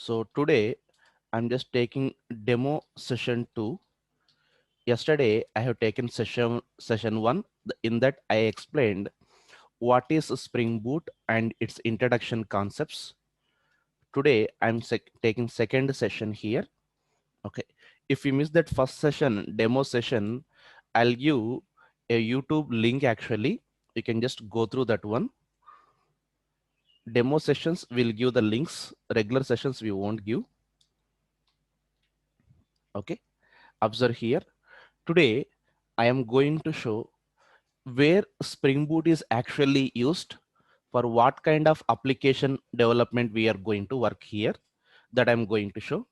So today I'm just taking demo session 2. Yesterday I have taken session 1. In that I explained what is Spring Boot and its introduction concepts. Today I'm taking second session here. Okay. If you miss that first session, demo session, I'll give a YouTube link actually. You can just go through that one. Demo sessions will give the links. Regular sessions we won't give. Okay. Observe here. Today, I am going to show where Spring Boot is actually used, for what kind of application development we are going to work here, that I'm going to show,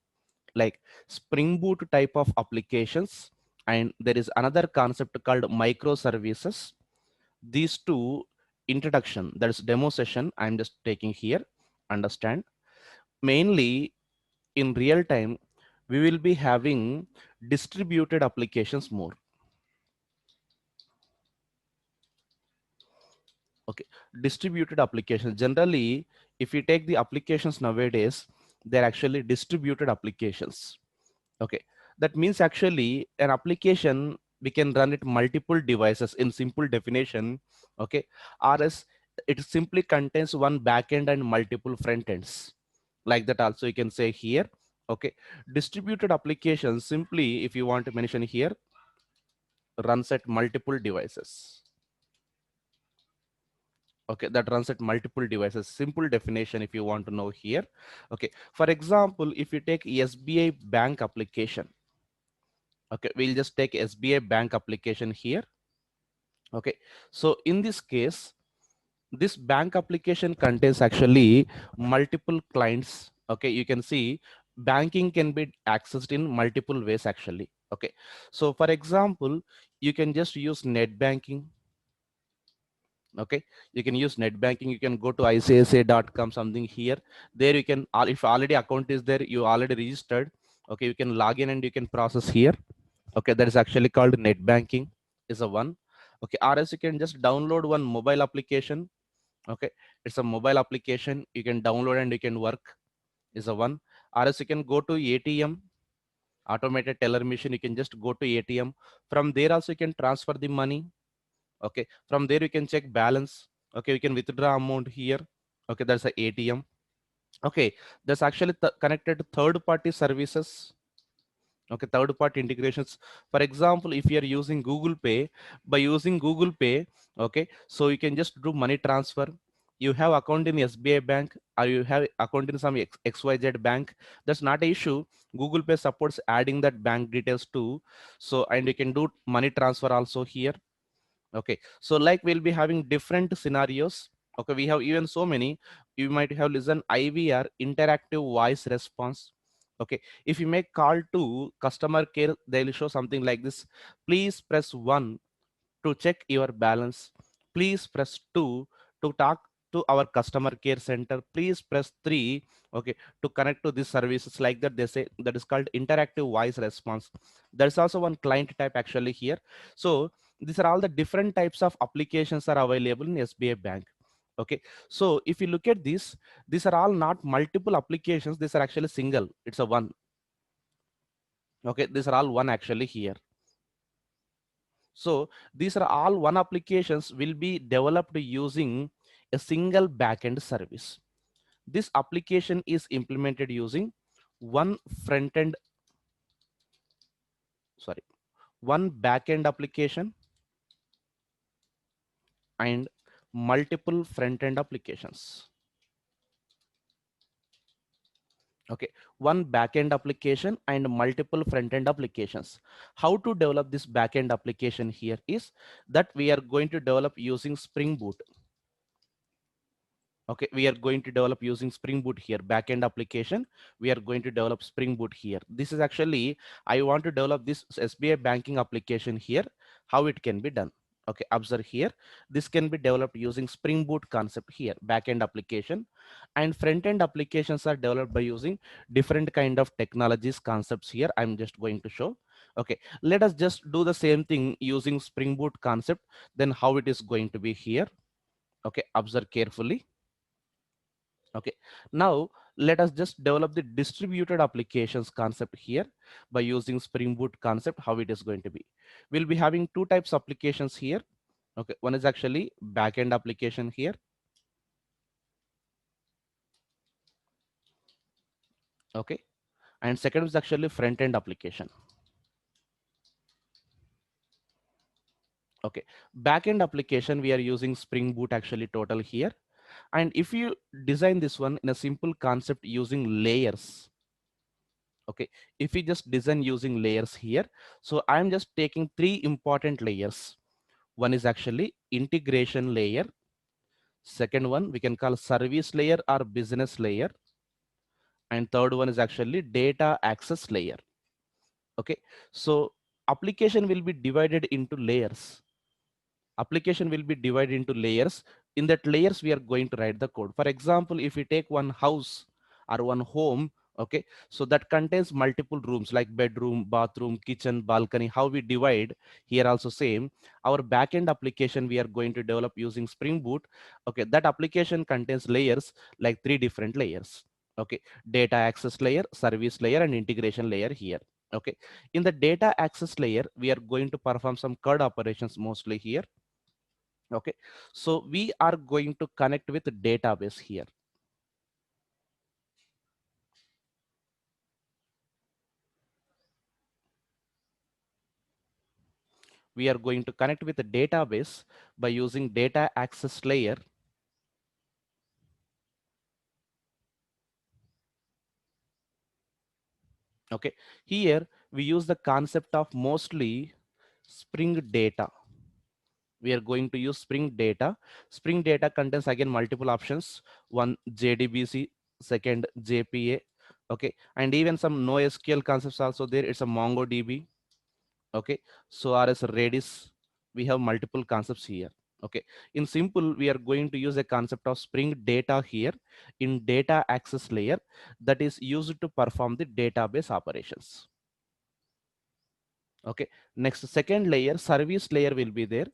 like Spring Boot type of applications. And there is another concept called microservices. These two introduction, that is demo session, I'm just taking here. Understand? Mainly in real time, we will be having distributed applications more. Okay, distributed applications. Generally, if you take the applications nowadays, they're actually distributed applications. Okay, that means actually an application we can run it multiple devices in simple definition. Okay, RS, it simply contains one backend and multiple front ends. Like that also you can say here. Okay, distributed applications simply, if you want to mention here, runs at multiple devices. Okay, that runs at multiple devices. Simple definition if you want to know here. Okay, for example, if you take SBI bank application. Okay, we'll just take SBI bank application here. Okay, so in this case, this bank application contains actually multiple clients. Okay, you can see banking can be accessed in multiple ways actually. Okay, so for example, you can just use net banking. Okay, you can use net banking. You can go to icsa.com something here. There you can, if already account is there, you already registered. Okay, you can log in and you can process here. Okay, that is actually called net banking, is a one. Okay, or else you can just download one mobile application. Okay, it's a mobile application you can download and you can work, is a one. Or else you can go to ATM, automated teller machine. You can just go to ATM. From there also you can transfer the money. Okay, from there you can check balance. Okay, you can withdraw amount here. Okay, that's a ATM. Okay, that's actually connected to third party services. Okay, third party integrations. For example, if you are using Google Pay, by using Google Pay, okay, so you can just do money transfer. You have account in SBI bank, or you have account in some XYZ bank, that's not an issue. Google Pay supports adding that bank details too. So, and you can do money transfer also here. Okay, so like we'll be having different scenarios. Okay, we have even so many. You might have listen IVR, interactive voice response. Okay, if you make call to customer care, they'll show something like this: please press 1 to check your balance, please press 2 to talk to our customer care center, please press 3, okay, to connect to these services. Like that, they say that is called interactive voice response. There's also one client type actually here. So these are all the different types of applications are available in SBI bank. Okay, so if you look at this, these are all not multiple applications, these are actually single, it's a one. Okay, these are all one actually here. So these are all one applications will be developed using a single backend service. This application is implemented using one front end, sorry, one backend application and multiple front end applications. Okay, one backend application and multiple front end applications. How to develop this backend application here is that we are going to develop using Spring Boot. Okay, we are going to develop using Spring Boot here, backend application. We are going to develop Spring Boot here. This is actually, I want to develop this SBI banking application here, how it can be done. Okay, observe here. This can be developed using Spring Boot concept here, backend application, and front end applications are developed by using different kind of technologies concepts here. I'm just going to show. Okay, let us just do the same thing using Spring Boot concept, then how it is going to be here. Okay, observe carefully. Okay, now let us just develop the distributed applications concept here by using Spring Boot concept, how it is going to be. We'll be having two types of applications here. Okay, one is actually backend application here. Okay, and second is actually front end application. Okay, backend application, we are using Spring Boot actually total here. And if you design this one in a simple concept using layers, okay, if we just design using layers here, so I'm just taking three important layers. One is actually integration layer. Second one we can call service layer or business layer. And third one is actually data access layer. Okay, so application will be divided into layers. Application will be divided into layers. In that layers we are going to write the code. For example, if we take one house or one home, okay, so that contains multiple rooms like bedroom, bathroom, kitchen, balcony. How we divide here also same. Our backend application we are going to develop using Spring Boot. Okay, that application contains layers like three different layers. Okay, data access layer, service layer, and integration layer here. Okay, in the data access layer we are going to perform some CRUD operations mostly here. Okay, so we are going to connect with the database here. We are going to connect with the database by using data access layer. Okay, here we use the concept of mostly Spring Data. We are going to use Spring Data. Spring Data contains again multiple options. One JDBC, second JPA. Okay, and even some NoSQL concepts also there. It's a MongoDB. Okay, so as Redis, we have multiple concepts here. Okay, in simple we are going to use a concept of Spring Data here in data access layer that is used to perform the database operations. Okay, next second layer, service layer will be there.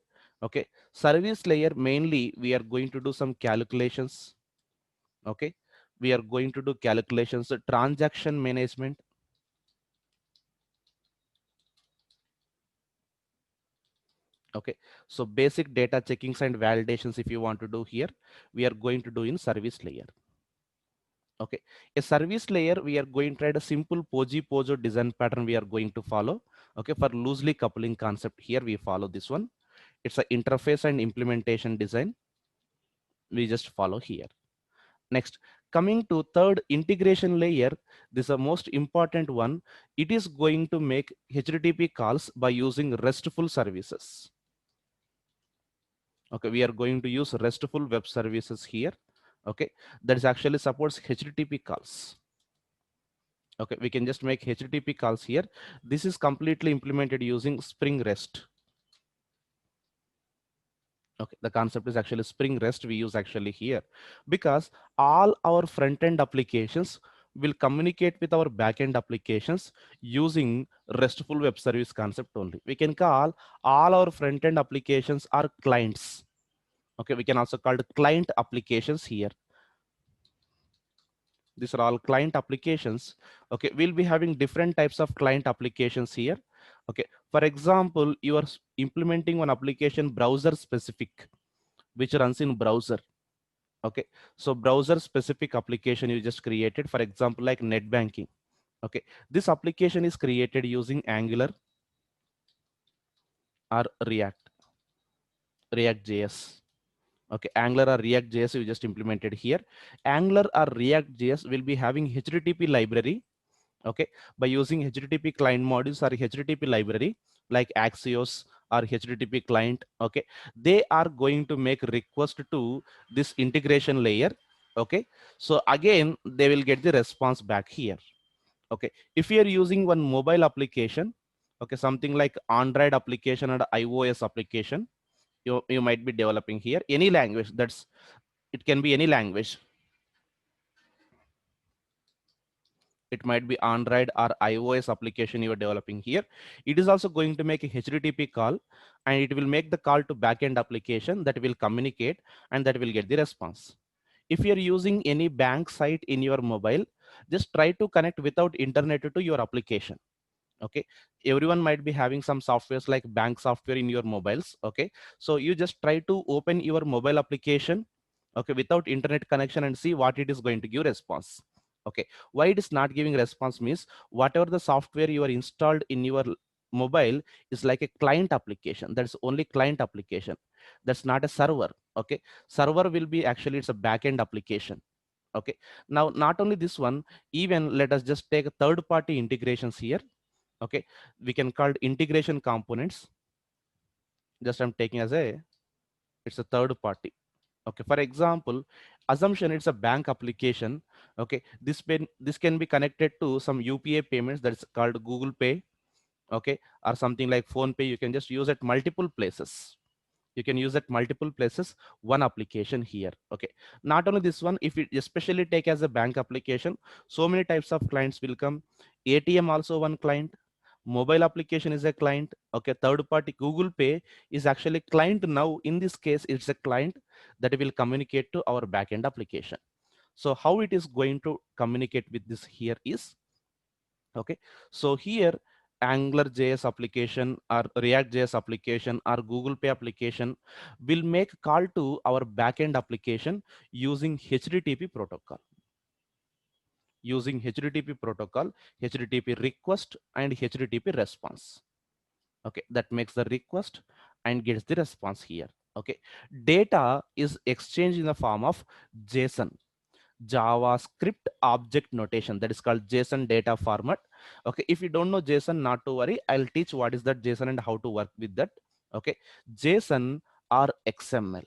Okay, service layer mainly we are going to do some calculations. Okay, we are going to do calculations, transaction management. Okay, so basic data checkings and validations if you want to do here, we are going to do in service layer. Okay, a service layer we are going to try a simple Poji Pojo design pattern we are going to follow. Okay, for loosely coupling concept here we follow this one. It's a interface and implementation design we just follow here. Next, coming to third integration layer, this is the most important one. It is going to make HTTP calls by using RESTful services. Okay, we are going to use RESTful web services here. Okay, that is actually supports HTTP calls. Okay, we can just make HTTP calls here. This is completely implemented using Spring REST. Okay, the concept is actually Spring REST we use actually here because all our front end applications will communicate with our backend applications using RESTful web service concept only. We can call all our front end applications are clients. Okay, we can also call it client applications here. These are all client applications. Okay, we'll be having different types of client applications here. Okay, for example, you are implementing one application browser specific which runs in browser. Okay, so browser specific application you just created, for example like net banking. Okay, this application is created using Angular or React JS. Okay, Angular or React JS you just implemented here. Angular or React JS will be having HTTP library. Okay, by using HTTP client modules or HTTP library like Axios or HTTP client. Okay, they are going to make request to this integration layer. Okay, so again they will get the response back here. Okay, if you are using one mobile application, okay, something like Android application or iOS application, you might be developing here any language. That's, it can be any language. It might be Android or iOS application you are developing here. It is also going to make a HTTP call and it will make the call to backend application that will communicate and that will get the response. If you're using any bank site in your mobile, just try to connect without internet to your application. Okay, everyone might be having some softwares like bank software in your mobiles. Okay, so you just try to open your mobile application, okay, without internet connection, and see what it is going to give response. Okay, why it is not giving response means whatever the software you are installed in your mobile is like a client application. That's only client application, that's not a server. Okay, server will be actually it's a backend application. Okay, now not only this one, even let us just take third party integrations here. Okay, we can call integration components. Just I'm taking as a, it's a third party. Okay, for example, assumption it's a bank application. Okay, this can be connected to some UPI payments, that's called Google Pay. Okay, or something like Phone Pay. You can just use at multiple places. You can use at multiple places one application here. Okay, not only this one, if it especially take as a bank application, so many types of clients will come. ATM also one client, mobile application is a client. Okay, third party Google Pay is actually client. Now in this case it's a client that will communicate to our backend application. So how it is going to communicate with this here is, okay, so here Angular JS application or React JS application or Google Pay application will make call to our backend application using HTTP protocol. Using HTTP protocol, HTTP request and HTTP response. Okay, that makes the request and gets the response here. Okay, data is exchanged in the form of JSON, JavaScript object notation, that is called JSON data format. Okay, if you don't know JSON, not to worry, I'll teach what is that JSON and how to work with that. Okay, JSON or XML.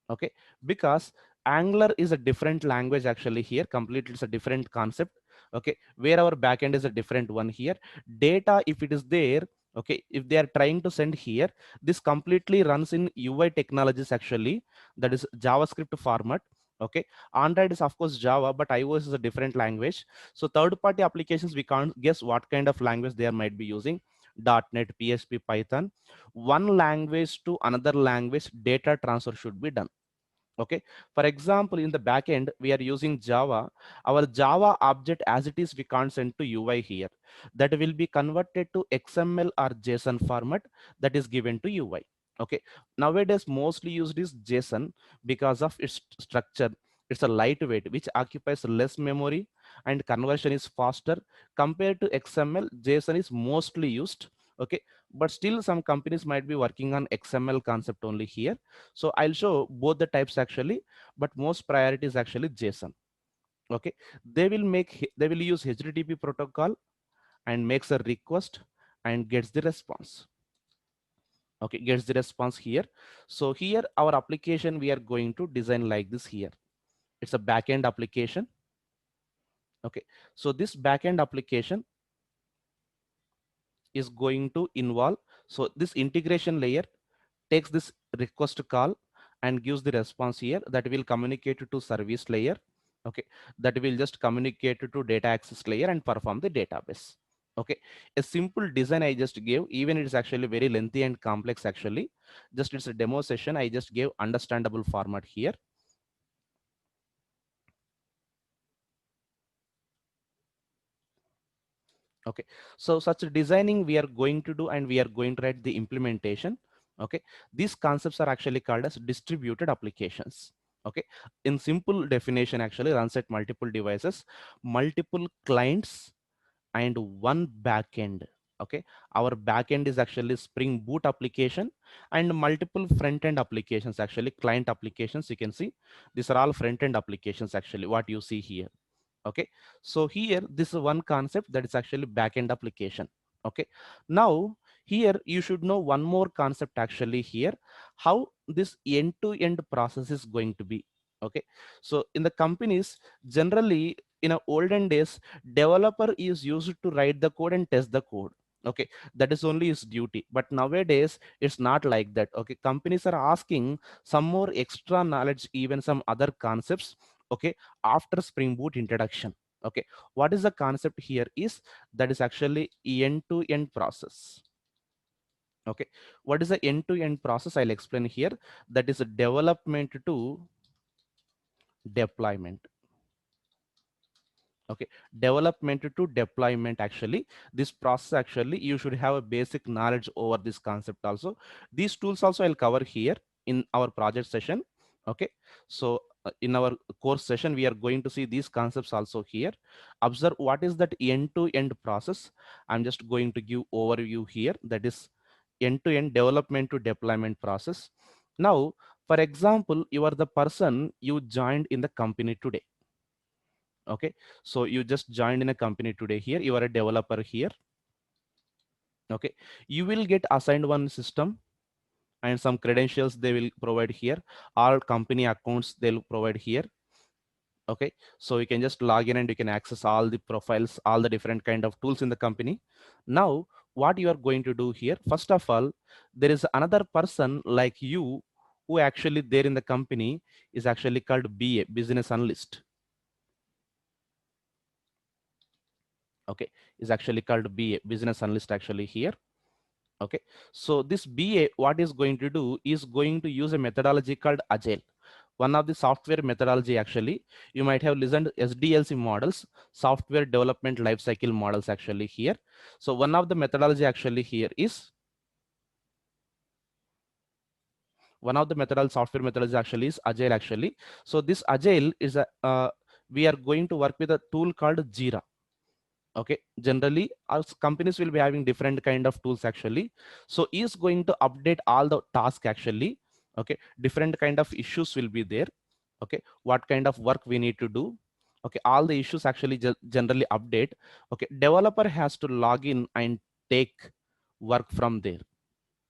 Okay, because Angular is a different language actually here, completely it's a different concept. Okay, where our backend is a different one here. Data, if it is there, okay, if they are trying to send here, this completely runs in UI technologies actually, that is JavaScript format. Okay, Android is of course Java, but iOS is a different language. So third party applications, we can't guess what kind of language they might be using. .NET, PHP, Python. One language to another language data transfer should be done. Okay, for example, in the backend we are using Java. Our Java object as it is, we can't send to UI here. That will be converted to XML or JSON format that is given to UI. Okay, nowadays mostly used is JSON because of its structure. It's a lightweight which occupies less memory and conversion is faster compared to XML. JSON is mostly used. Okay, but still some companies might be working on XML concept only here. So I'll show both the types actually, but most priority is actually JSON. Okay, they will use HTTP protocol and makes a request and gets the response. Okay, gets the response here. So here our application we are going to design like this here. It's a backend application. Okay, so this backend application is going to involve, so this integration layer takes this request call and gives the response here that will communicate to service layer. Okay, that will just communicate to data access layer and perform the database. Okay, a simple design I just gave, even it is actually very lengthy and complex actually, just it's a demo session, I just gave understandable format here. Okay, so such designing we are going to do and we are going to write the implementation. Okay, these concepts are actually called as distributed applications. Okay, in simple definition actually runs at multiple devices, multiple clients and one backend. Okay, our backend is actually Spring Boot application and multiple front end applications, actually client applications. You can see these are all front end applications actually what you see here. Okay, so here this is one concept that is actually backend application. Okay, now here you should know one more concept actually here, how this end-to-end process is going to be. Okay, so in the companies generally in a olden days, developer is used to write the code and test the code. Okay, that is only his duty, but nowadays it's not like that. Okay, companies are asking some more extra knowledge, even some other concepts. Okay, after Spring Boot introduction. Okay, what is the concept here is that is actually end-to-end process. Okay, what is the end-to-end process? I'll explain here. That is a development to deployment. Okay, development to deployment. Actually, this process, actually you should have a basic knowledge over this concept also. These tools also I'll cover here in our project session. Okay, so in our course session we are going to see these concepts also here. Observe what is that end-to-end process. I'm just going to give overview here, that is end-to-end development to deployment process. Now, for example, you are the person, you joined in the company today. Okay, so you just joined in a company today. Here you are a developer here. Okay, you will get assigned one system and some credentials they will provide here. All company accounts they'll provide here. Okay, so you can just log in and you can access all the profiles, all the different kind of tools in the company. Now what you are going to do here, first of all, there is another person like you who actually there in the company is actually called BA, business analyst. Okay, is actually called BA, business analyst actually here. Okay, so this BA what is going to do is going to use a methodology called Agile, one of the software methodology. Actually you might have listened SDLC models, software development lifecycle models actually here. So one of the methodology actually here is, one of the methodology, software methodology actually is Agile actually. So this Agile is a we are going to work with a tool called Jira. Okay, generally our companies will be having different kind of tools actually. So is going to update all the task actually. Okay, different kind of issues will be there. Okay, what kind of work we need to do. Okay, all the issues actually generally update. Okay, developer has to log in and take work from there.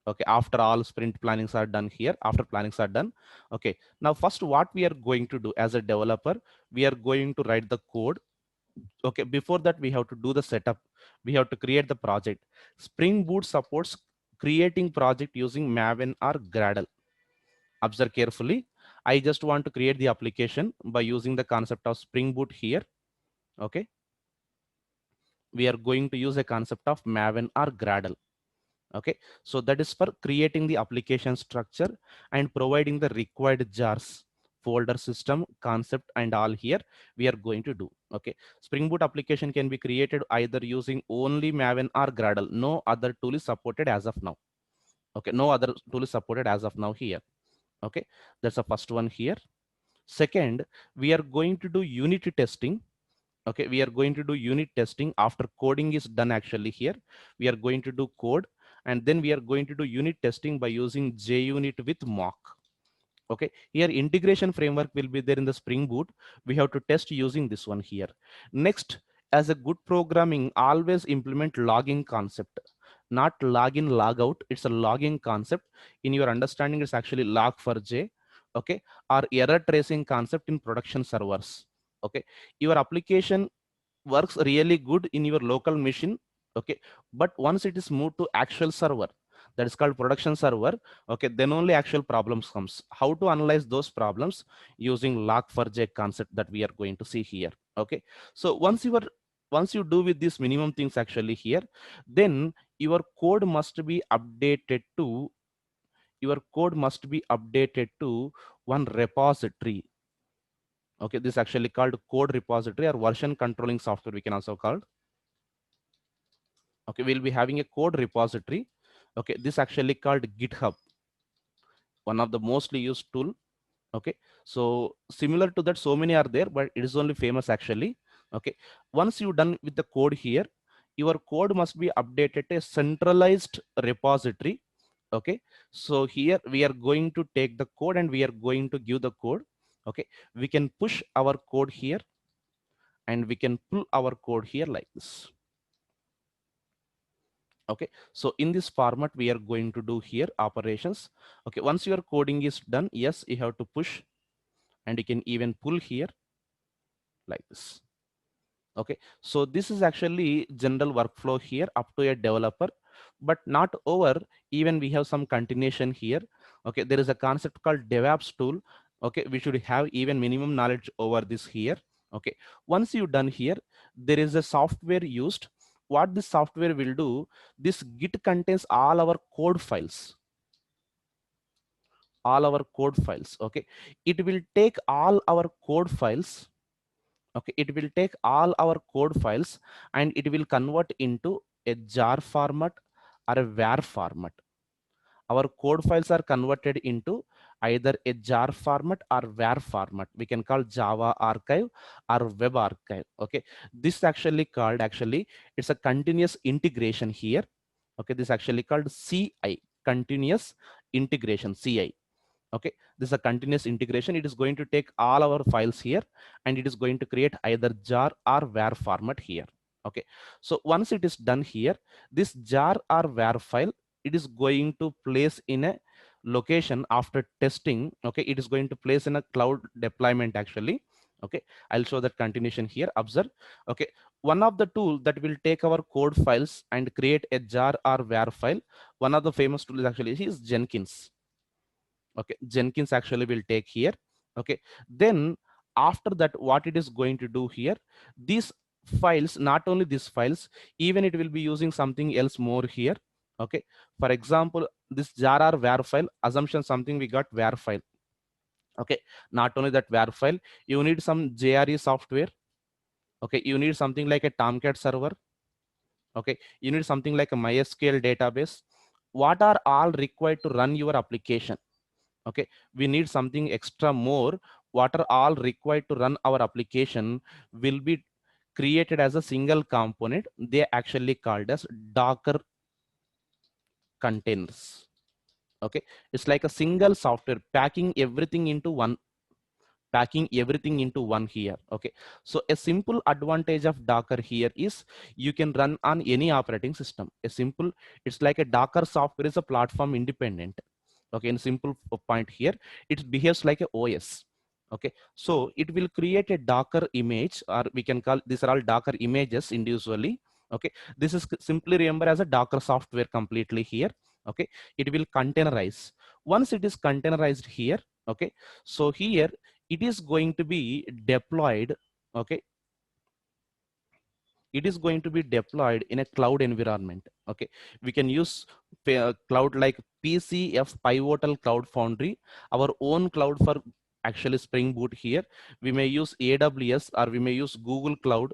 Okay, after all sprint plannings are done here, after plannings are done. Okay, now first what we are going to do as a developer, we are going to write the code. Okay, before that we have to do the setup, we have to create the project. Spring Boot supports creating project using Maven or Gradle. Observe carefully, I just want to create the application by using the concept of Spring Boot here. Okay, we are going to use a concept of Maven or Gradle. Okay, so that is for creating the application structure and providing the required jars, folder system concept and all here we are going to do. Okay, Spring Boot application can be created either using only Maven or Gradle. No other tool is supported as of now. Okay, no other tool is supported as of now here. Okay, that's the first one here. Second, we are going to do unit testing. Okay, we are going to do unit testing after coding is done. Actually here we are going to do code, and then we are going to do unit testing by using JUnit with mock. Okay, here integration framework will be there in the Spring Boot. We have to test using this one here. Next, as a good programming, always implement logging concept, not login logout. It's a logging concept. In your understanding, it's actually log for J. Okay, or error tracing concept in production servers. Okay, your application works really good in your local machine. Okay, but once it is moved to actual server, that is called production server. Okay, then only actual problems comes. How to analyze those problems using log4j concept that we are going to see here. Okay, so once you do with these minimum things actually here, then your code must be updated to, your code must be updated to one repository. Okay, this is actually called code repository or version controlling software we can also call. Okay, we'll be having a code repository. Okay, this actually called GitHub, one of the mostly used tool. Okay, so similar to that so many are there, but it is only famous actually. Okay, once you done with the code here, your code must be updated to a centralized repository. Okay, so here we are going to take the code and we are going to give the code. Okay, we can push our code here and we can pull our code here like this. Okay, so in this format we are going to do here operations. Okay, once your coding is done, yes, you have to push and you can even pull here like this. Okay, so this is actually general workflow here up to a developer, but not over. Even we have some continuation here. Okay, there is a concept called DevOps tool. Okay, we should have even minimum knowledge over this here. Okay, once you done here, there is a software used. What this software will do, this Git contains all our code files. all our code files. Okay, it will take all our code files. Okay, it will take all our code files and it will convert into a jar format or a var format. Our code files are converted into either a jar format or var format. We can call Java archive or web archive. Okay, this actually called, actually it's a continuous integration here. Okay, this actually called CI, continuous integration, CI. Okay, this is a continuous integration. It is going to take all our files here and it is going to create either jar or var format here. Okay, so once it is done here, this jar or var file, it is going to place in a location after testing. Okay, it is going to place in a cloud deployment actually. Okay, I'll show that continuation here. Observe. Okay, one of the tool that will take our code files and create a jar or var file, one of the famous tools actually is Jenkins. Okay, Jenkins actually will take here. Okay, then after that, what it is going to do here, these files, not only these files, even it will be using something else more here. Okay, for example, this jar or var file, assumption something we got var file. Okay, not only that var file, you need some JRE software. Okay, you need something like a Tomcat server. Okay, you need something like a MySQL database. What are all required to run your application? Okay, we need something extra more. What are all required to run our application will be created as a single component. They actually called as Docker containers. Okay, it's like a single software packing everything into one, here. Okay, so a simple advantage of Docker here is you can run on any operating system. A simple, it's like a Docker software is a platform independent. Okay, in simple point here, it behaves like a OS. Okay, so it will create a Docker image, or we can call, these are all Docker images individually. Okay, this is simply remember as a Docker software completely here. Okay, it will containerize. Once it is containerized here, okay, so here it is going to be deployed. Okay, it is going to be deployed in a cloud environment. Okay, we can use cloud like PCF Pivotal Cloud Foundry, our own cloud for actually Spring Boot here. We may use AWS or we may use Google Cloud.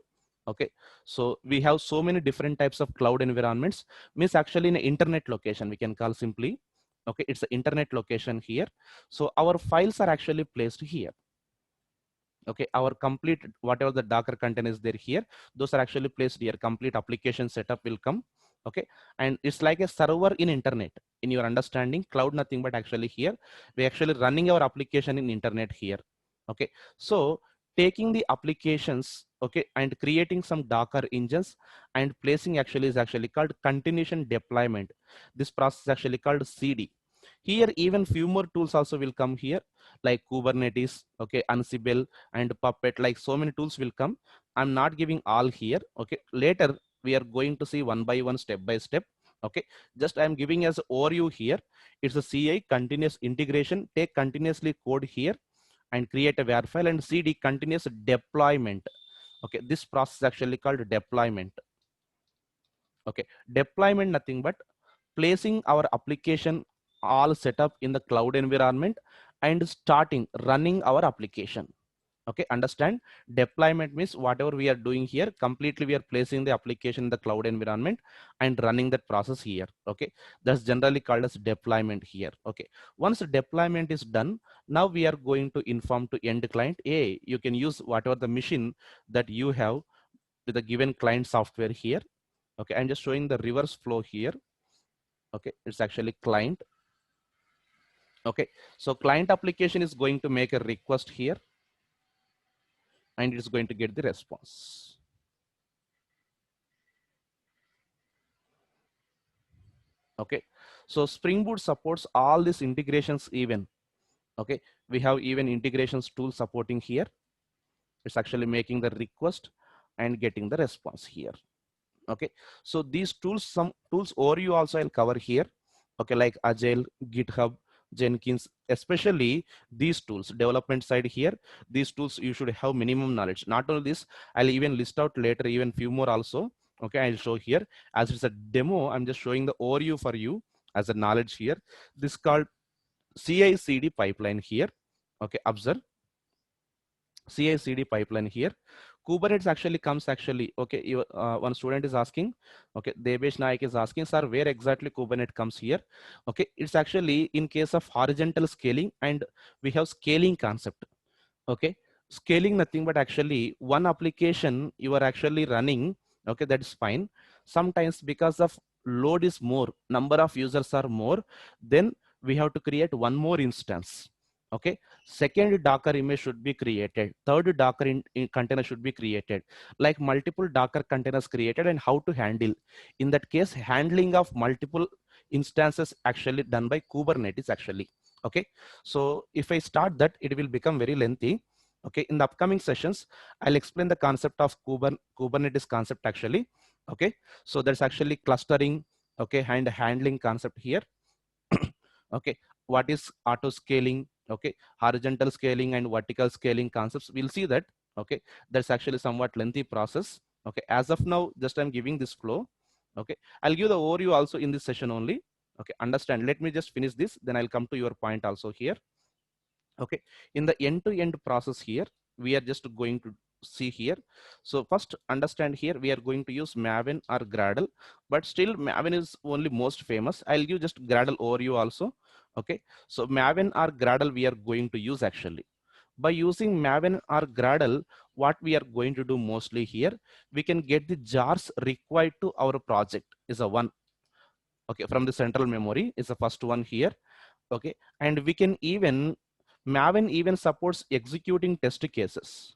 Okay, so we have so many different types of cloud environments. Means actually in an internet location, we can call simply. Okay, it's an internet location here. So our files are actually placed here. Okay, our complete, whatever the Docker content is there here, those are actually placed here. Complete application setup will come. Okay, and it's like a server in internet. In your understanding, cloud nothing but actually here we actually running our application in internet here. Okay, so taking the applications, okay, and creating some Docker engines and placing actually is actually called continuation deployment. This process is actually called CD. Here even few more tools also will come here, like Kubernetes, okay, Ansible and Puppet, like so many tools will come. I'm not giving all here. Okay, later we are going to see one by one, step by step. Okay, just I'm giving as overview here. It's a CI, continuous integration. Take continuously code here and create a var file, and CD, continuous deployment. Okay, this process is actually called deployment. Okay, deployment nothing but placing our application all set up in the cloud environment and starting running our application. Okay, understand? Deployment means whatever we are doing here, completely we are placing the application in the cloud environment and running that process here. Okay, that's generally called as deployment here. Okay, once the deployment is done, now we are going to inform to end client, hey, you can use whatever the machine that you have with a given client software here. Okay, I'm just showing the reverse flow here. Okay, it's actually client. Okay, so client application is going to make a request here and it's going to get the response. Okay, so Spring Boot supports all these integrations even. Okay, we have even integrations tool supporting here. It's actually making the request and getting the response here. Okay, so these tools, some tools overview also I'll cover here. Okay, like Agile, GitHub, Jenkins, especially these tools, development side here, these tools you should have minimum knowledge. Not only this, I'll even list out later even few more also. Okay, I'll show here. As it's a demo, I'm just showing the overview for you as a knowledge here. This called CI/CD pipeline here. Okay, observe CI/CD pipeline here. Kubernetes actually comes actually, okay, one student is asking, okay, Debesh Naik is asking, sir, where exactly Kubernetes comes here? Okay, it's actually in case of horizontal scaling, and we have scaling concept. Okay, scaling nothing but actually one application you are actually running. Okay, that is fine. Sometimes because of load is more, number of users are more, then we have to create one more instance. Okay, second Docker image should be created, third Docker in container should be created, like multiple Docker containers created, and how to handle in that case handling of multiple instances actually done by Kubernetes actually. Okay, so if I start that, it will become very lengthy. Okay, in the upcoming sessions I'll explain the concept of Kubernetes concept actually. Okay, so there's actually clustering, okay, and handling concept here. Okay, what is auto scaling, okay, horizontal scaling and vertical scaling concepts, we'll see that. Okay, that's actually somewhat lengthy process. Okay, as of now just I'm giving this flow. Okay, I'll give the overview also in this session only. Okay, understand, let me just finish this, then I'll come to your point also here. Okay, in the end-to-end process here, we are just going to see here. So first understand here, we are going to use Maven or Gradle, but still Maven is only most famous. I'll give just Gradle overview also. Okay, so Maven or Gradle we are going to use actually. By using Maven or Gradle, what we are going to do mostly here, we can get the jars required to our project is a one. Okay, from the central memory is the first one here. Okay, and we can even Maven even supports executing test cases.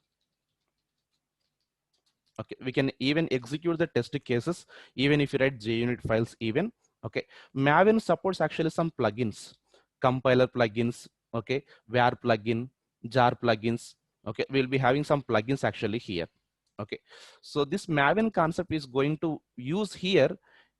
Okay, we can even execute the test cases even if you write JUnit files even. Okay, Maven supports actually some plugins, compiler plugins, okay, var plugin, jar plugins. Okay, we'll be having some plugins actually here. Okay, so this Maven concept is going to use here,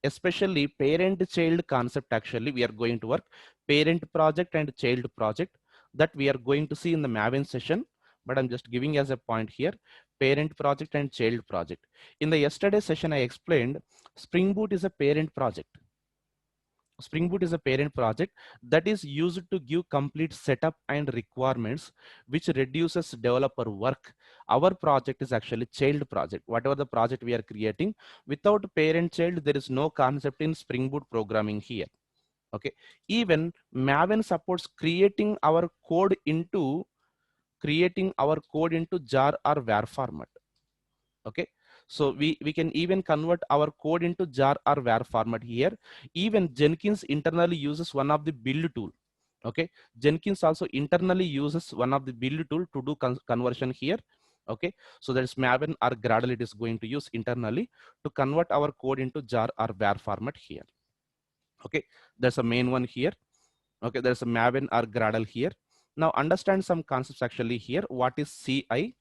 especially parent child concept. Actually we are going to work parent project and child project, that we are going to see in the Maven session, but I'm just giving as a point here, parent project and child project. In the yesterday session I explained Spring Boot is a parent project. Spring Boot is a parent project that is used to give complete setup and requirements, which reduces developer work. Our project is actually child project. Whatever the project we are creating, without parent child, there is no concept in Spring Boot programming here. Okay, even Maven supports creating our code into jar or var format. Okay, so we can even convert our code into jar or var format here. Even Jenkins internally uses one of the build tool. Okay, Jenkins also internally uses one of the build tool to do conversion here. Okay, so there's Maven or Gradle it is going to use internally to convert our code into jar or var format here. Okay, there's a main one here. Okay, there's a Maven or Gradle here. Now understand some concepts actually here. What is CI?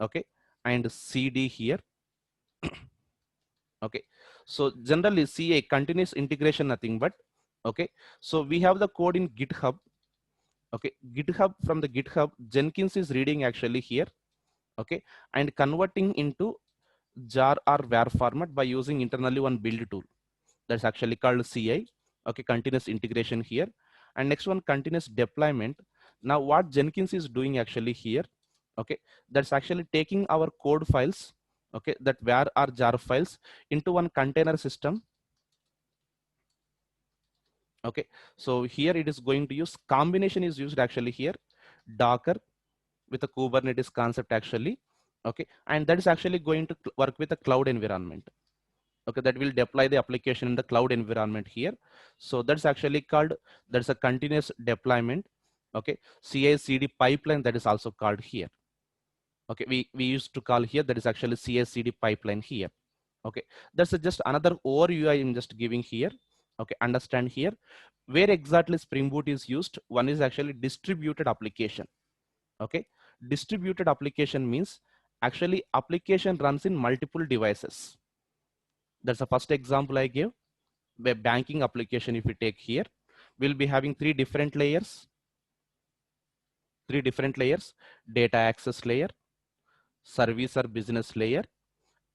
Okay, and CD here. Okay, so generally CA, continuous integration, nothing but. Okay, so we have the code in GitHub. Okay, GitHub, from the GitHub Jenkins is reading actually here. Okay, and converting into jar or var format by using internally one build tool, that's actually called CI. Okay, continuous integration here. And next one, continuous deployment. Now what Jenkins is doing actually here, okay, that's actually taking our code files, okay, that var or jar files into one container system. Okay, so here it is going to use combination is used actually here, Docker with a Kubernetes concept actually. Okay, and that is actually going to work with a cloud environment. Okay, that will deploy the application in the cloud environment here. So that's actually called, that's a continuous deployment. Okay, CI/CD pipeline, that is also called here. Okay, we used to call here, that is actually CI/CD pipeline here. Okay, that's just another overview I am just giving here. Okay, understand here where exactly Spring Boot is used. One is actually distributed application. Okay, distributed application means actually application runs in multiple devices. That's the first example I gave. Web banking application, if we take here, we'll be having three different layers: data access layer, service or business layer,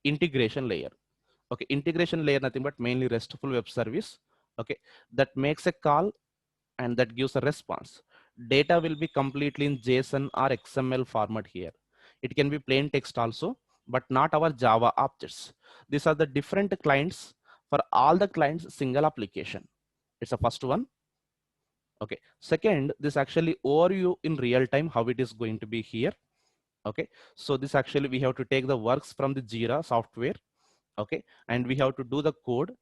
integration layer. Okay, integration layer nothing but mainly RESTful web service. Okay, that makes a call and that gives a response. Data will be completely in JSON or XML format here. It can be plain text also, but not our Java objects. These are the different clients. For all the clients, single application. It's the first one. Okay. Second, this actually overview in real time how it is going to be here. Okay. So this actually we have to take the works from the Jira software. Okay. And we have to do the code,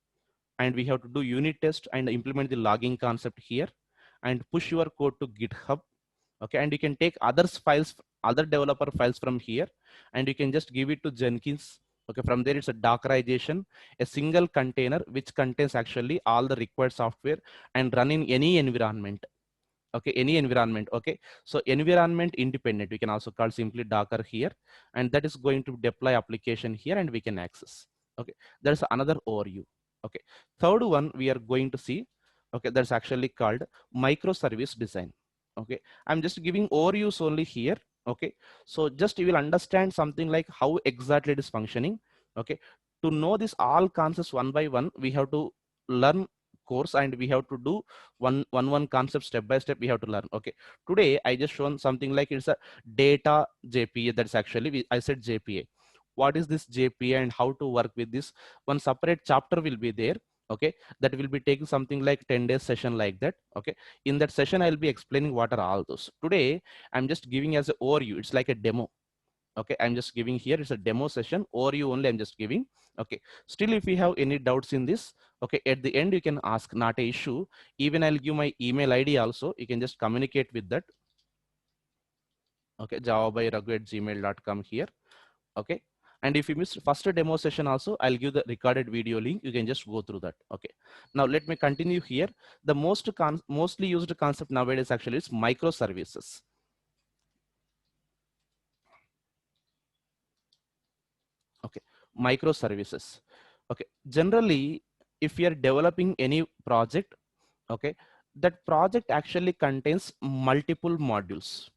and we have to do unit test and implement the logging concept here, and push your code to GitHub. Okay. And you can take others files, other developer files from here, and you can just give it to Jenkins. Okay. From there, it's a Dockerization, a single container which contains actually all the required software and run in any environment. Okay, any environment. Okay, so environment independent, we can also call simply Docker here, and that is going to deploy application here, and we can access. Okay, there's another overview. Okay, third one we are going to see. Okay, that's actually called microservice design. Okay, I'm just giving overviews only here. Okay, so just you will understand something like how exactly it is functioning. Okay, to know this all concepts one by one, we have to learn course, and we have to do one concept step by step we have to learn. Okay, today I just shown something like it's a data JPA. That's actually I said JPA. What is this JPA and how to work with this? One separate chapter will be there. Okay, that will be taking something like 10 days session like that. Okay, in that session I'll be explaining what are all those. Today I'm just giving as a overview. It's like a demo. Okay, I'm just giving here, it's a demo session, or you only I'm just giving. Okay, still if you have any doubts in this, okay, at the end you can ask, not a issue. Even I'll give my email ID also, you can just communicate with that. Okay, javabyragu@gmail.com here. Okay, and if you missed first demo session also, I'll give the recorded video link, you can just go through that. Okay, now let me continue here. The mostly used concept nowadays actually is microservices. Okay, microservices. Okay, generally if you are developing any project, okay, that project actually contains multiple modules.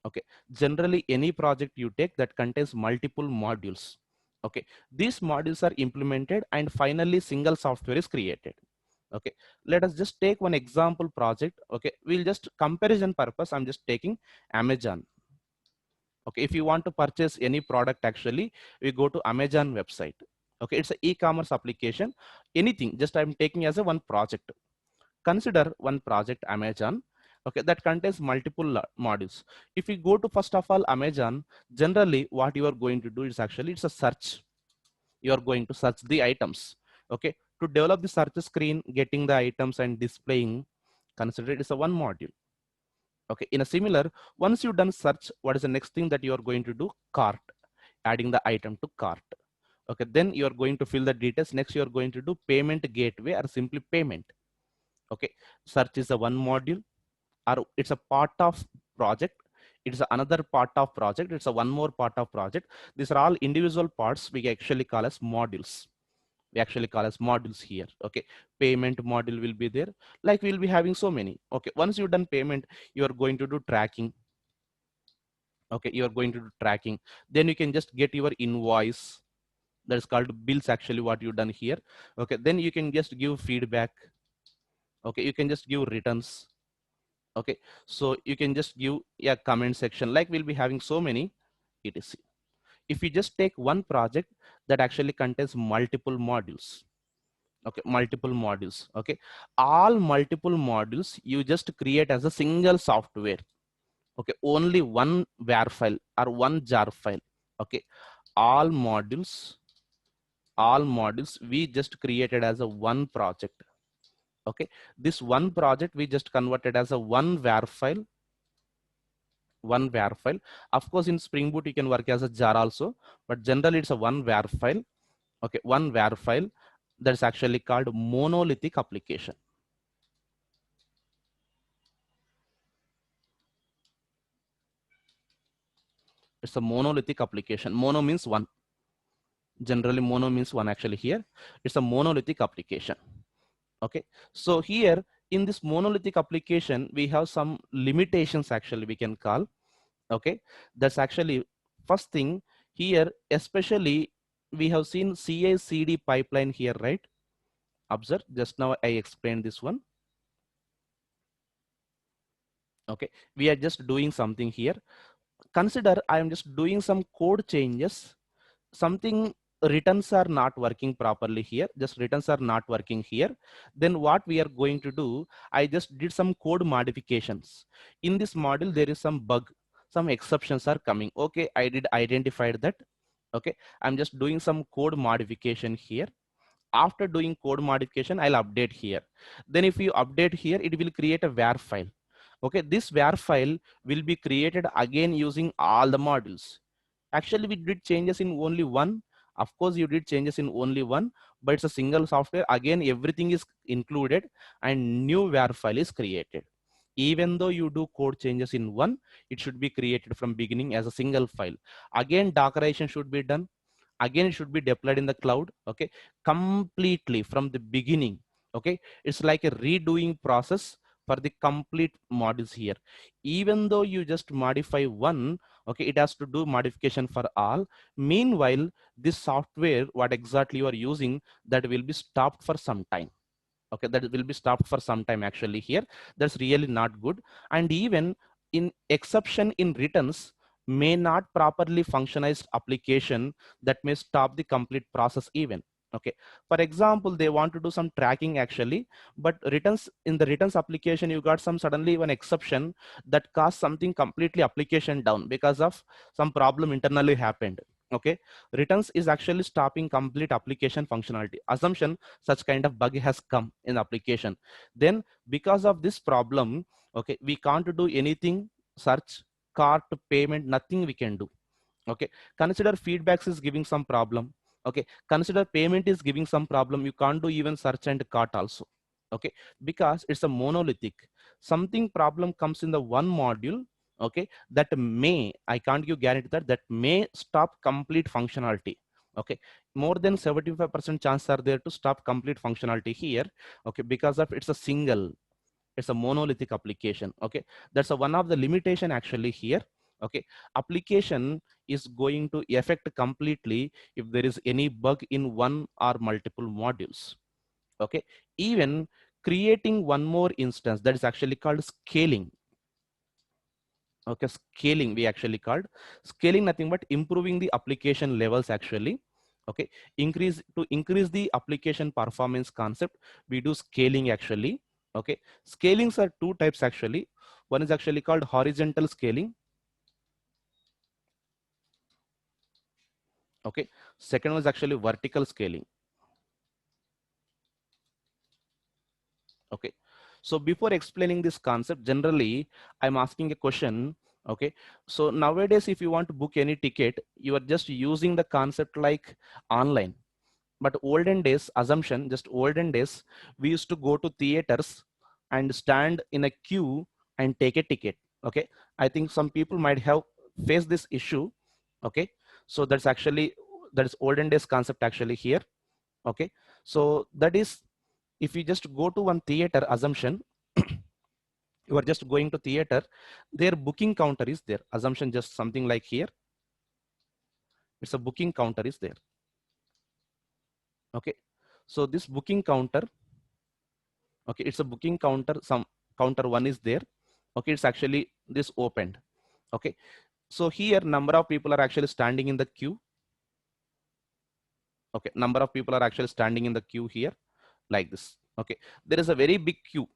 Okay, generally any project you take that contains multiple modules. Okay, these modules are implemented and finally single software is created. Okay, let us just take one example project. Okay, we'll just comparison purpose, I'm just taking Amazon. Okay, if you want to purchase any product, actually we go to Amazon website. Okay, it's an e-commerce application. Anything, just I'm taking as a one project. Consider one project Amazon. Okay, that contains multiple modules. If you go to first of all Amazon, generally what you are going to do is actually it's a search. You are going to search the items. Okay, to develop the search screen, getting the items and displaying, consider it is a one module. Okay, in a similar, once you've done search, what is the next thing that you are going to do? Cart, adding the item to cart. Okay, then you are going to fill the details. Next, you are going to do payment gateway or simply payment. Okay, search is a one module, or it's a part of project. It's another part of project. It's a one more part of project. These are all individual parts we actually call as modules. We actually call as modules here. Okay, payment module will be there. Like we'll be having so many. Okay, once you've done payment, you are going to do tracking. Okay, you are going to do tracking. Then you can just get your invoice. That is called bills, actually what you've done here. Okay, then you can just give feedback. Okay, you can just give returns. Okay, so you can just give a comment section, like we'll be having so many etc. If you just take one project that actually contains multiple modules. Okay, multiple modules. Okay, all multiple modules you just create as a single software. Okay, only one var file or one jar file. Okay, all modules we just created as a one project. Okay, this one project we just converted as a one var file. Of course, in Spring Boot you can work as a jar also, but generally it's a one var file. Okay, one var file that's actually called monolithic application. It's a monolithic application. Mono means one. Generally mono means one, actually here it's a monolithic application. Okay, so here in this monolithic application we have some limitations, actually we can call. Okay, that's actually first thing here, especially we have seen CI/CD pipeline here, right? Observe, just now I explained this one. Okay, we are just doing something here. Consider I am just doing some code changes, something returns are not working properly here, just returns are not working here. Then what we are going to do, I just did some code modifications. In this module there is some bug, some exceptions are coming. Okay, I did identify that. Okay, I'm just doing some code modification here. After doing code modification, I'll update here. Then if you update here, it will create a var file. Okay, this var file will be created again using all the modules. Actually, we did changes in only one. Of course, you did changes in only one, but it's a single software. Again, everything is included and new var file is created. Even though you do code changes in one, it should be created from beginning as a single file. Again, Dockerization should be done. Again, it should be deployed in the cloud. Okay, completely from the beginning. Okay, it's like a redoing process for the complete modules here. Even though you just modify one, okay, it has to do modification for all. Meanwhile, this software what exactly you are using, that will be stopped for some time. Okay, that will be stopped for some time actually here. That's really not good. And even in exception in returns may not properly functionized application, that may stop the complete process even. Okay, for example, they want to do some tracking actually, but returns, in the returns application you got some suddenly one exception that caused something completely application down because of some problem internally happened. Okay, returns is actually stopping complete application functionality. Assumption such kind of bug has come in application. Then because of this problem, okay, we can't do anything, search, cart, payment, nothing we can do. Okay, consider feedbacks is giving some problem. Okay, consider payment is giving some problem, you can't do even search and cart also. Okay, because it's a monolithic, something problem comes in the one module. Okay, that may, I can't give guarantee that that may stop complete functionality. Okay, more than 75% chance are there to stop complete functionality here. Okay, because of it's a single, it's a monolithic application. Okay, that's a one of the limitation actually here. Okay, application is going to affect completely if there is any bug in one or multiple modules. Okay, even creating one more instance, that is actually called scaling. Okay, scaling we actually called scaling, nothing but improving the application levels actually. Okay, increase, to increase the application performance concept, we do scaling actually. Okay, scalings are two types actually. One is actually called horizontal scaling. Okay, second one is actually vertical scaling. Okay, so before explaining this concept, generally I'm asking a question. Okay, so nowadays if you want to book any ticket, you are just using the concept like online. But olden days, assumption, just olden days, we used to go to theaters and stand in a queue and take a ticket. Okay, I think some people might have faced this issue. Okay, so that's actually, that is olden days concept actually here. Okay, so that is, if you just go to one theater, assumption, you are just going to theater, their booking counter is there. Assumption, just something like here, it's a booking counter is there. Okay, so this booking counter, okay, it's a booking counter, some counter one is there. Okay, it's actually this opened. Okay, so here number of people are actually standing in the queue. Okay, number of people are actually standing in the queue here like this. Okay, there is a very big queue.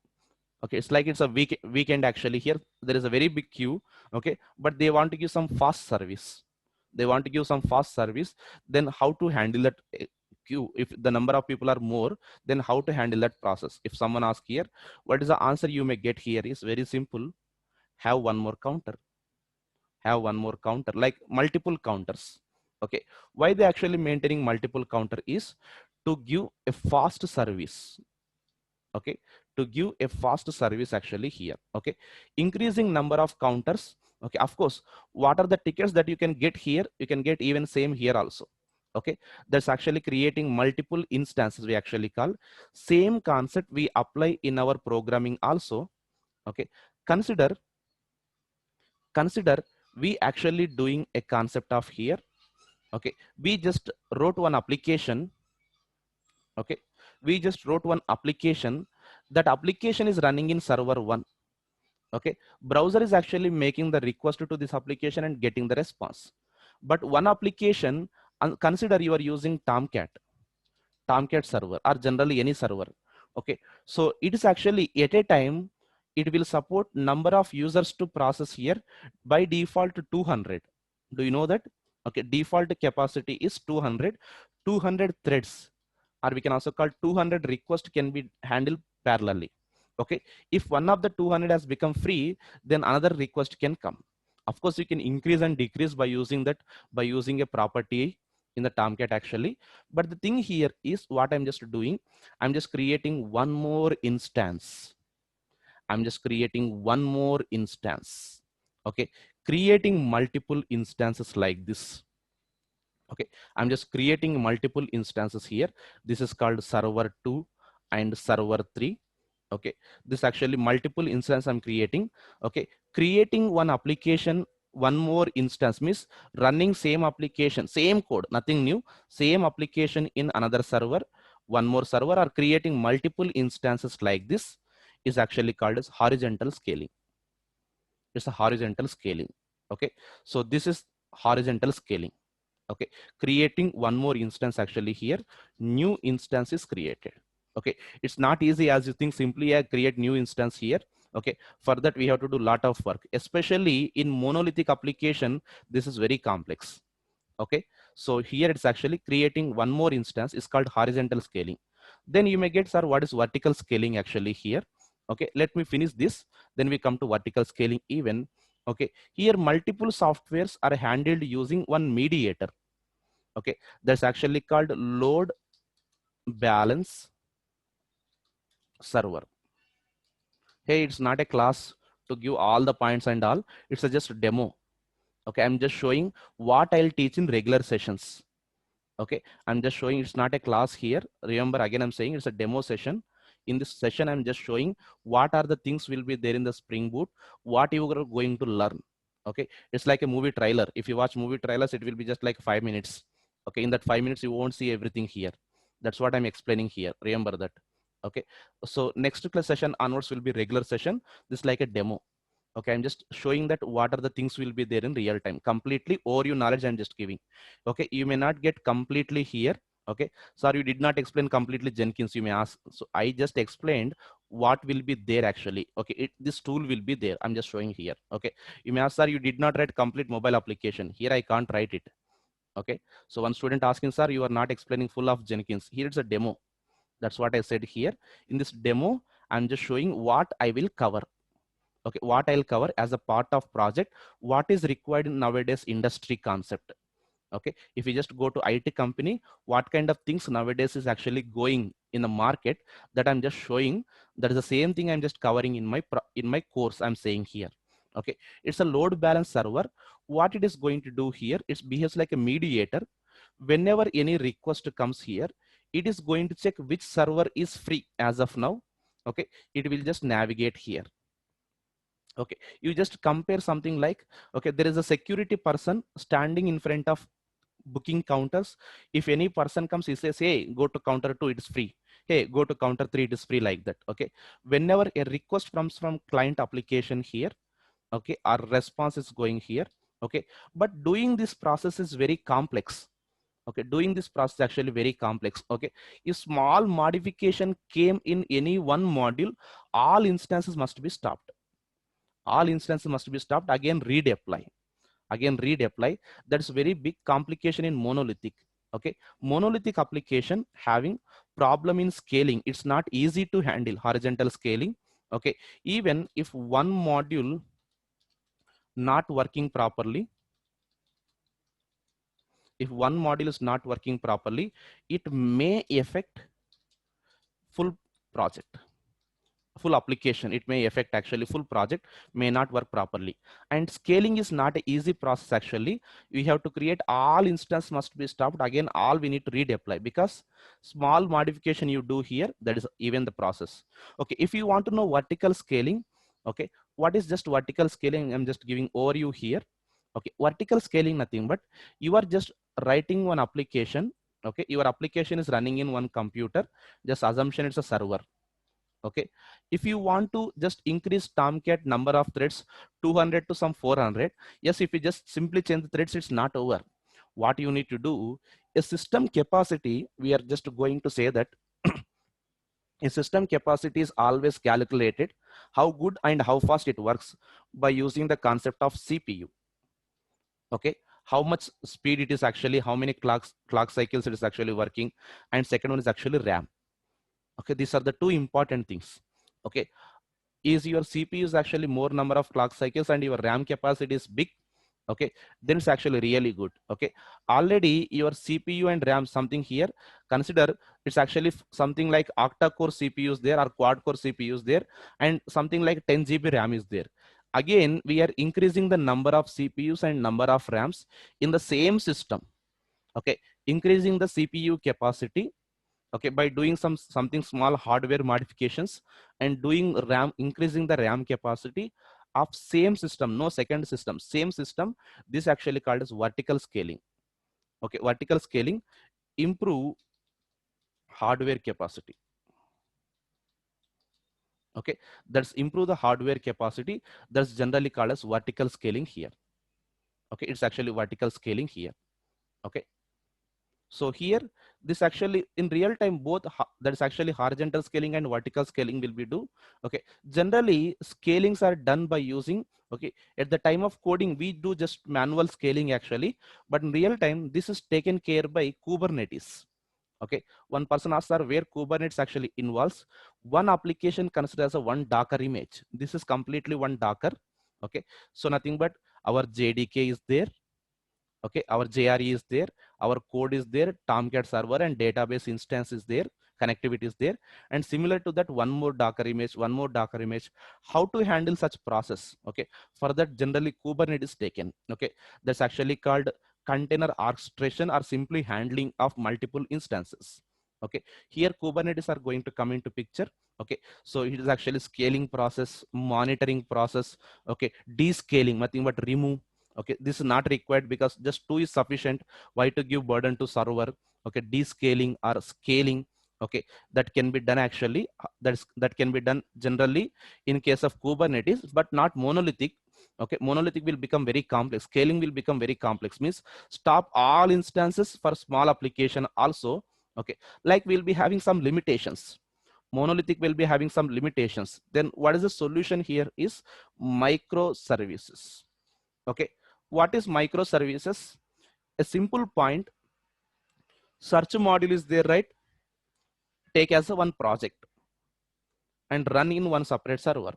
Okay, it's like it's a weekend actually here, there is a very big queue. Okay, but they want to give some fast service, they want to give some fast service. Then how to handle that queue? If the number of people are more, then how to handle that process? If someone asks here, what is the answer you may get here is very simple: have one more counter, have one more counter, like multiple counters. Okay, why they actually maintaining multiple counter is to give a fast service. Okay, to give a fast service actually here. Okay, increasing number of counters. Okay, of course, what are the tickets that you can get here, you can get even same here also. Okay, that's actually creating multiple instances we actually call. Same concept we apply in our programming also. Okay, consider, consider we actually doing a concept of here. Okay, we just wrote one application. Okay, we just wrote one application, that application is running in server 1. Okay, browser is actually making the request to this application and getting the response. But one application, consider you are using Tomcat server or generally any server. Okay, so it is actually at a time it will support number of users to process here by default 200. Do you know that? Okay, default capacity is 200. 200 threads, or we can also call 200 requests, can be handled parallelly. Okay, if one of the 200 has become free, then another request can come. Of course, you can increase and decrease by using that, by using a property in the Tomcat actually. But the thing here is what I'm just doing, I'm just creating one more instance. I'm just creating one more instance. Okay, creating multiple instances like this. Okay, I'm just creating multiple instances here. This is called server 2 and server 3. Okay, this actually multiple instance I'm creating. Okay, creating one application, one more instance means running same application, same code, nothing new, same application in another server, one more server, or creating multiple instances like this is actually called as horizontal scaling. It's a horizontal scaling. Okay, so this is horizontal scaling. Okay, creating one more instance actually here, new instance is created. Okay, it's not easy as you think, simply create new instance here. Okay, for that we have to do lot of work, especially in monolithic application. This is very complex. Okay, so here it's actually creating one more instance is called horizontal scaling. Then you may get, sir, what is vertical scaling actually here? Okay, let me finish this, then we come to vertical scaling even. Okay, here multiple softwares are handled using one mediator. Okay, that's actually called load balance server. Hey, it's not a class to give all the points and all, it's a just demo. Okay, I'm just showing what I'll teach in regular sessions. Okay, I'm just showing, it's not a class here. Remember, again I'm saying it's a demo session. In this session I'm just showing what are the things will be there in the Spring Boot, what you are going to learn. Okay, it's like a movie trailer. If you watch movie trailers, it will be just like 5 minutes. Okay, in that 5 minutes you won't see everything here. That's what I'm explaining here, remember that. Okay, so next class session onwards will be regular session. This is like a demo. Okay, I'm just showing that what are the things will be there in real time, completely overview knowledge I'm just giving. Okay, you may not get completely here. Okay, sorry, you did not explain completely Jenkins, you may ask. So I just explained what will be there actually. Okay, this tool will be there, I'm just showing here. Okay, you may ask, sir, you did not write complete mobile application. Here I can't write it. Okay, so one student asking, sir, you are not explaining full of Jenkins. Here it's a demo. That's what I said here. In this demo, I'm just showing what I will cover. Okay, what I'll cover as a part of project, what is required in nowadays industry concept. Okay, if you just go to IT company, what kind of things nowadays is actually going in the market, that I'm just showing. That is the same thing I'm just covering in my course I'm saying here. Okay, it's a load balance server. What it is going to do here, it behaves like a mediator. Whenever any request comes here, it is going to check which server is free as of now. Okay, it will just navigate here. Okay, you just compare something like, okay, there is a security person standing in front of booking counters. If any person comes, he says, hey, go to counter 2, it is free. Hey, go to counter 3, it is free, like that. Okay, whenever a request comes from client application here, okay, our response is going here. Okay, but doing this process is very complex. Okay, doing this process actually very complex. Okay, if small modification came in any one module, all instances must be stopped. All instances must be stopped, again redeploy, again redeploy. That's very big complication in monolithic. Okay, monolithic application having problem in scaling, it's not easy to handle horizontal scaling. Okay, even if one module not working properly, if one module is not working properly, it may affect full project, full application. It may affect actually full project, may not work properly. And scaling is not an easy process actually. We have to create all instance must be stopped, again all we need to redeploy, because small modification you do here, that is even the process. Okay, if you want to know vertical scaling, okay, what is just vertical scaling, I'm just giving overview here. Okay, vertical scaling nothing but you are just writing one application. Okay, your application is running in one computer, just assumption it's a server. Okay, if you want to just increase Tomcat number of threads 200 to some 400, yes, if you just simply change the threads, it's not over. What you need to do, a system capacity, we are just going to say that a system capacity is always calculated how good and how fast it works by using the concept of CPU. Okay, how much speed it is actually, how many clock cycles it is actually working, and second one is actually RAM. Okay, these are the two important things. Okay, is your CPU is actually more number of clock cycles and your RAM capacity is big, okay, then it's actually really good. Okay, already your CPU and RAM something here, consider it's actually something like octa core CPUs there or quad core CPUs there, and something like 10 GB RAM is there. Again, we are increasing the number of CPUs and number of RAMs in the same system. Okay, increasing the CPU capacity, okay, by doing something small hardware modifications and doing RAM, increasing the RAM capacity of same system, no second system, same system. This actually called as vertical scaling. Okay, vertical scaling improve hardware capacity. Okay, that's improve the hardware capacity, that's generally called as vertical scaling here. Okay, it's actually vertical scaling here. Okay, so here, this actually in real time, both that is actually horizontal scaling and vertical scaling will be do. Okay, generally scalings are done by using, okay, at the time of coding we do just manual scaling actually, but in real time this is taken care by Kubernetes. Okay, one person asked, sir, where Kubernetes actually involves one application considered as a one Docker image. This is completely one Docker. Okay, so nothing but our JDK is there. Okay, our JRE is there, our code is there, Tomcat server and database instance is there, connectivity is there, and similar to that, one more Docker image. How to handle such process? Okay, for that generally Kubernetes taken. Okay, that's actually called container orchestration or simply handling of multiple instances. Okay, here Kubernetes are going to come into picture. Okay, so it is actually scaling process, monitoring process. Okay, descaling, nothing but remove. Okay, this is not required because just two is sufficient. Why to give burden to server? Okay, descaling or scaling, okay, that can be done actually, that can be done generally in case of Kubernetes, but not monolithic. Okay, monolithic will become very complex, scaling will become very complex, means stop all instances for small application also. Okay, like we'll be having some limitations, monolithic will be having some limitations. Then what is the solution here is microservices. Okay, what is microservices? A simple point, search module is there, right? Take as a one project and run in one separate server.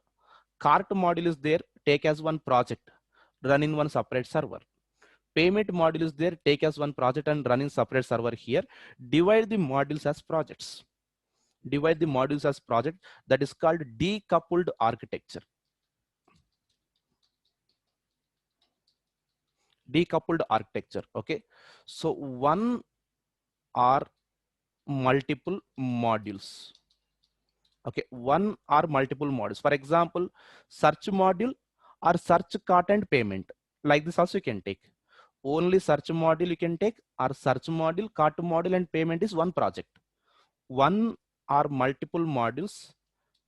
Cart module is there, take as one project, run in one separate server. Payment module is there, take as one project and run in separate server here. Divide the modules as projects. Divide the modules as project, that is called decoupled architecture. Decoupled architecture, okay? So one or multiple modules. Okay, one or multiple modules. For example, search module or search cart and payment. Like this also you can take. Only search module you can take, or search module, cart module and payment is one project. One or multiple modules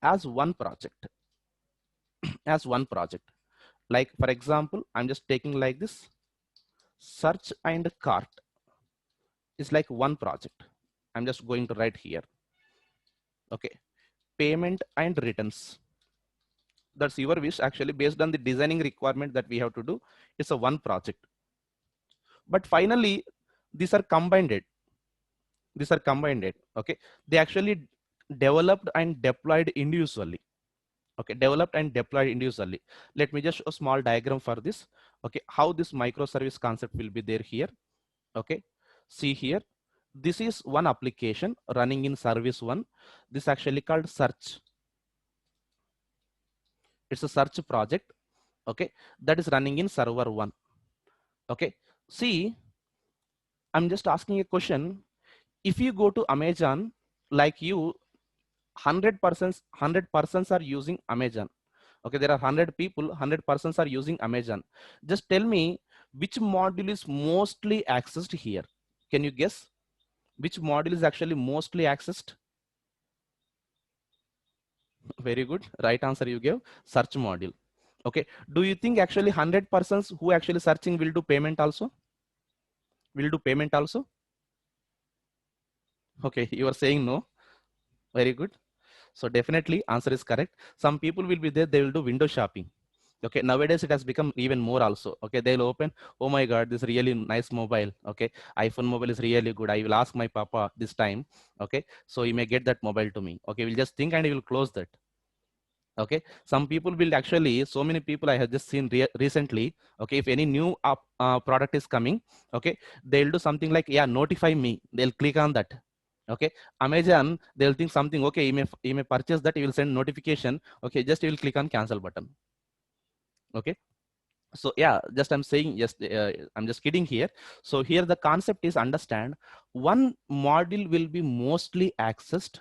as one project. As one project. Like for example, I'm just taking like this. Search and cart is like one project. I'm just going to write here. Okay, payment and returns, that's your wish actually, based on the designing requirement that we have to do, it's a one project. But finally these are combined, okay, they actually developed and deployed individually. Okay, developed and deployed individually. Let me just show a small diagram for this. Okay, how this microservice concept will be there here. Okay, see here, this is one application running in service one. This actually called search, it's a search project. Okay, that is running in server one. Okay, see, I'm just asking a question. If you go to Amazon, like you, 100 persons are using Amazon. Okay, there are 100 people, 100 persons are using Amazon. Just tell me which module is mostly accessed here. Can you guess which module is actually mostly accessed? Very good. Right answer you gave, search module. Okay. Do you think actually 100 persons who actually searching will do payment also? Will do payment also? Okay, you are saying no. Very good. So definitely answer is correct. Some people will be there, they will do window shopping. Okay, nowadays it has become even more also. Okay, they'll open, oh my god, this really nice mobile. Okay, iPhone mobile is really good. I will ask my papa this time. Okay, so he may get that mobile to me. Okay, we'll just think and he will close that. Okay, some people will actually, so many people I have just seen recently. Okay, if any new product is coming, okay, they'll do something like, yeah, notify me, they'll click on that. Okay, Amazon, they'll think something, okay, you may purchase that, you will send notification. Okay, just you will click on cancel button. Okay, so yeah, just I'm saying, yes, I'm just kidding here. So here the concept is, understand, one module will be mostly accessed,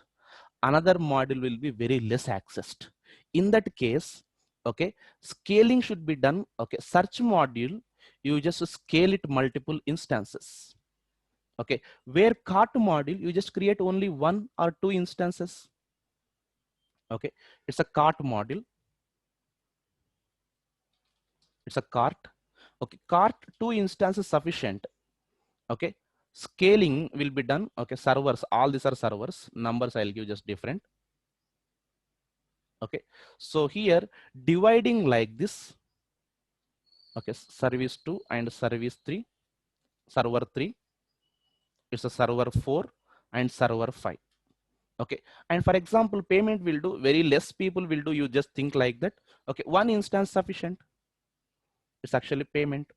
another module will be very less accessed. In that case, okay, scaling should be done. Okay, search module, you just scale it multiple instances. Okay, where cart module, you just create only one or two instances. Okay, it's a cart module, it's a cart. Okay, cart, two instances sufficient. Okay, scaling will be done. Okay, servers, all these are servers, numbers I'll give just different. Okay, so here dividing like this. Okay, service 2 and service 3, server 3, it's a server 4 and server 5. Okay, and for example, payment will do, very less people will do, you just think like that. Okay, one instance sufficient, it's actually payment.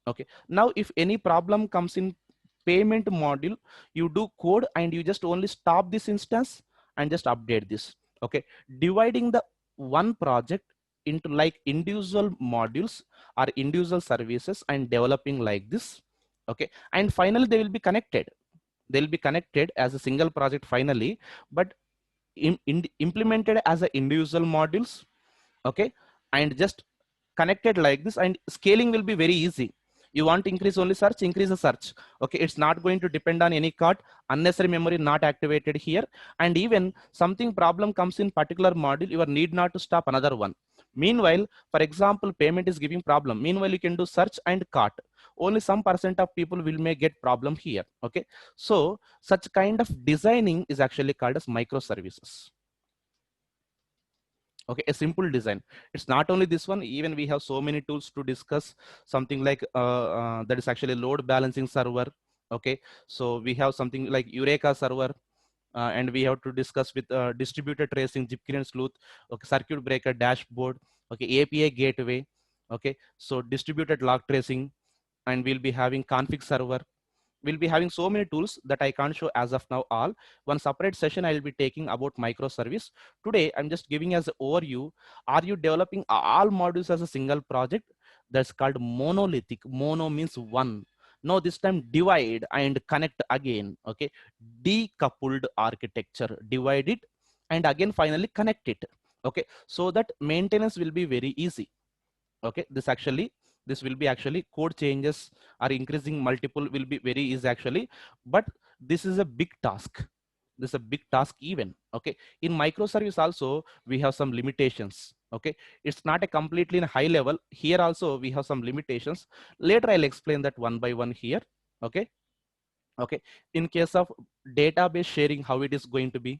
Okay, now if any problem comes in payment module, you do code and you just only stop this instance and just update this. Okay, dividing the one project into like individual modules or individual services and developing like this. Okay, and finally they will be connected, they'll be connected as a single project finally, but implemented as a individual modules. Okay, and just connected like this, and scaling will be very easy. You want to increase only search, increase the search. Okay, it's not going to depend on any cart, unnecessary memory not activated here. And even something problem comes in particular module, you need not to stop another one. Meanwhile, for example, payment is giving problem, meanwhile you can do search and cart. Only some percent of people will may get problem here. Okay, so such kind of designing is actually called as microservices. Okay, a simple design. It's not only this one, even we have so many tools to discuss, something like that is actually load balancing server. Okay, so we have something like Eureka server, and we have to discuss with distributed tracing, Zipkin and Sleuth. Okay, circuit breaker dashboard. Okay, API gateway. Okay, so distributed log tracing, and we'll be having config server. We'll be having so many tools that I can't show as of now all. One separate session I will be taking about microservice. Today, I'm just giving as an overview. Are you developing all modules as a single project? That's called monolithic. Mono means one. No, this time divide and connect again. Okay, decoupled architecture. Divide it and again finally connect it. Okay, so that maintenance will be very easy. Okay, this will be actually code changes are increasing multiple will be very easy actually, but this is a big task, this is a big task even. Okay, in microservice also we have some limitations. Okay, it's not a completely in high level, here also we have some limitations. Later I'll explain that one by one here. Okay, okay, in case of database sharing, how it is going to be.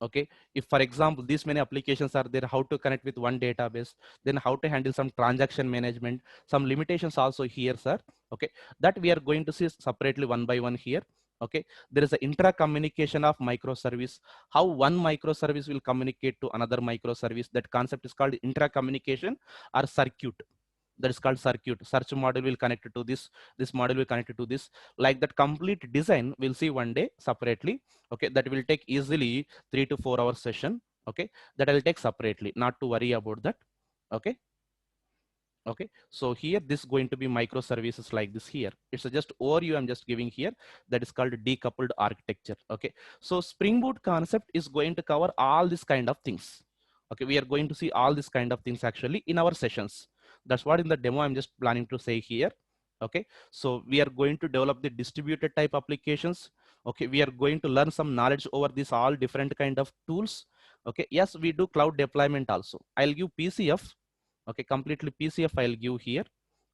Okay, if for example these many applications are there, how to connect with one database, then how to handle some transaction management, some limitations also here, sir. Okay, that we are going to see separately one by one here. Okay, there is an intra communication of microservice, how one microservice will communicate to another microservice. That concept is called intra communication or circuit. That is called circuit. Search module will connect to this module will connect to this. Like that complete design we'll see one day separately. Okay, that will take easily 3 to 4 hour session. Okay, that I'll take separately, not to worry about that. Okay, okay, so here this is going to be microservices like this here. It's just overview I'm just giving here. That is called decoupled architecture. Okay, so Spring Boot concept is going to cover all this kind of things. Okay, we are going to see all this kind of things actually in our sessions. That's what in the demo I'm just planning to say here. Okay, so we are going to develop the distributed type applications. Okay, we are going to learn some knowledge over these all different kind of tools. Okay, yes, we do cloud deployment also. I'll give PCF. Okay, completely PCF I'll give here.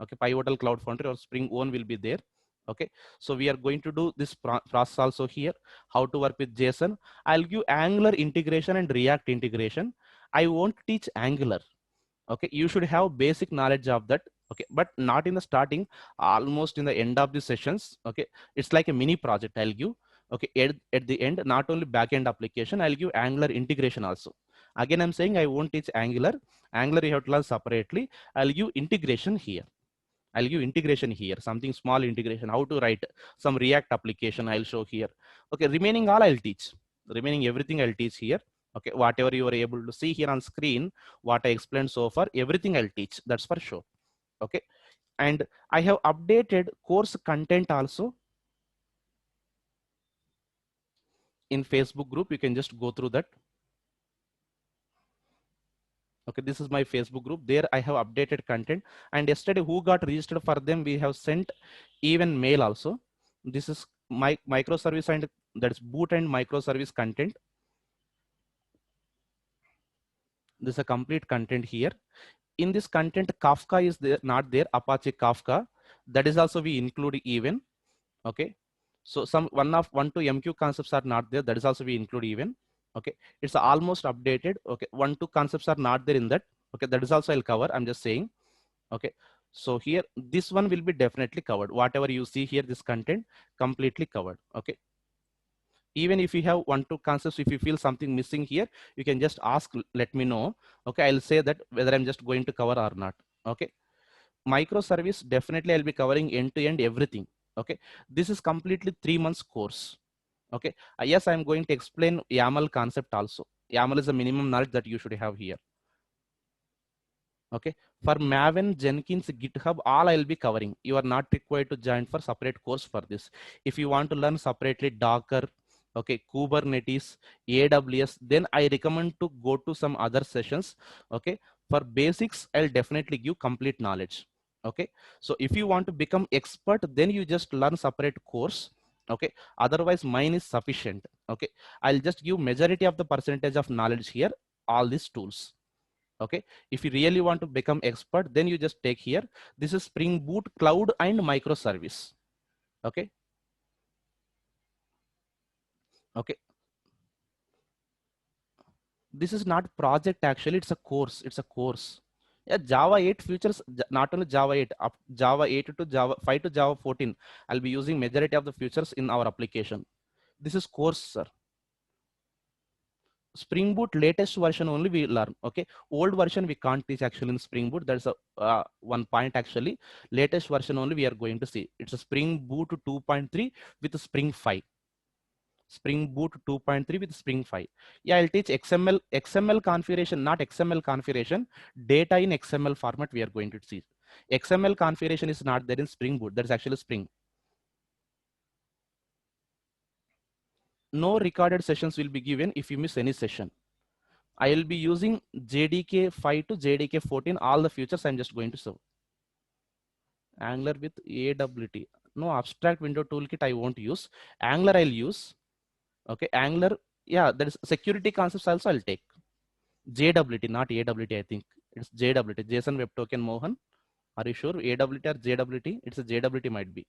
Okay, Pivotal Cloud Foundry or Spring One will be there. Okay, so we are going to do this process also here. How to work with JSON. I'll give Angular integration and React integration. I won't teach Angular. Okay, you should have basic knowledge of that. Okay, but not in the starting, almost in the end of the sessions. Okay, it's like a mini project I'll give. Okay, at the end, not only backend application, I'll give Angular integration also. Again, I'm saying I won't teach Angular you have to learn separately. I'll give integration here. I'll give integration here, something small integration, how to write some React application I'll show here. Okay, remaining all I'll teach. Remaining everything I'll teach here. Okay, whatever you are able to see here on screen, what I explained so far, everything I'll teach. That's for sure. Okay, and I have updated course content also in Facebook group. You can just go through that. Okay, this is my Facebook group. There I have updated content, and yesterday who got registered for them, we have sent even mail also. This is my microservice, and that's boot and microservice content. This is a complete content here. In this content, Kafka is there, not there, Apache Kafka. That is also we include even. Okay, so some one to MQ concepts are not there. That is also we include even. Okay, it's almost updated. Okay, 1 2 concepts are not there in that. Okay, that is also I'll cover. I'm just saying. Okay, so here this one will be definitely covered. Whatever you see here, this content completely covered. Okay, even if you have 1 2 concepts, if you feel something missing here, you can just ask, let me know. Okay, I'll say that whether I'm just going to cover or not. Okay, microservice, definitely I'll be covering end to end everything. Okay, this is completely 3 months course. Okay, yes, I'm going to explain YAML concept also. YAML is the minimum knowledge that you should have here. Okay, for Maven, Jenkins, GitHub, all I'll be covering. You are not required to join for separate course for this. If you want to learn separately Docker, okay, Kubernetes, AWS, then I recommend to go to some other sessions. Okay, for basics, I'll definitely give complete knowledge. Okay, so if you want to become expert, then you just learn separate course. Okay, otherwise mine is sufficient. Okay, I'll just give majority of the percentage of knowledge here, all these tools. Okay, if you really want to become expert, then you just take here. This is Spring Boot Cloud and Microservice. Okay, okay, this is not project, actually it's a course. It's a course. Yeah, Java 8 features, not only Java 8, up Java 8 to Java 5 to Java 14, I'll be using majority of the features in our application. This is course, sir. Spring Boot latest version only we learn. Okay, old version we can't teach actually in Spring Boot. That's a one point actually. Latest version only we are going to see. It's a Spring Boot 2.3 with Spring 5. Spring Boot 2.3 with Spring 5. Yeah, I'll teach XML configuration, not XML configuration. Data in XML format we are going to see. XML configuration is not there in Spring Boot. That's actually Spring. No recorded sessions will be given if you miss any session. I will be using JDK 5 to JDK 14. All the features I'm just going to show. Angular with AWT. No abstract window toolkit I won't use. Angular I'll use. Okay, Angular. Yeah, there is security concepts also I'll take. JWT, not AWT, I think. It's JWT, JSON Web Token, Mohan. Are you sure? AWT or JWT? It's a JWT might be.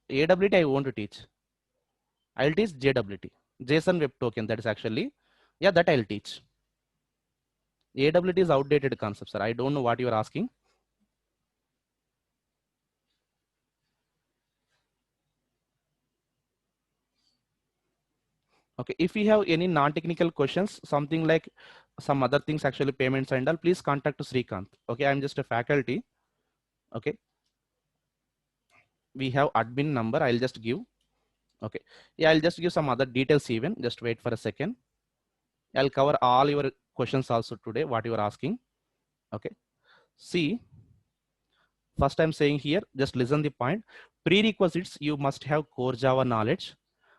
AWT I won't teach. I'll teach JWT. JSON Web Token, that is actually. Yeah, that I'll teach. AWT is outdated concept, sir. I don't know what you are asking. Okay, if you have any non-technical questions, something like some other things, actually payments and all, please contact Srikanth. Okay, I'm just a faculty. Okay, we have admin number. I'll just give. Okay, yeah, I'll just give some other details even. Just wait for a second. I'll cover all your questions also today, what you are asking. Okay, see, first I'm saying here, just listen the point. Prerequisites, you must have core Java knowledge.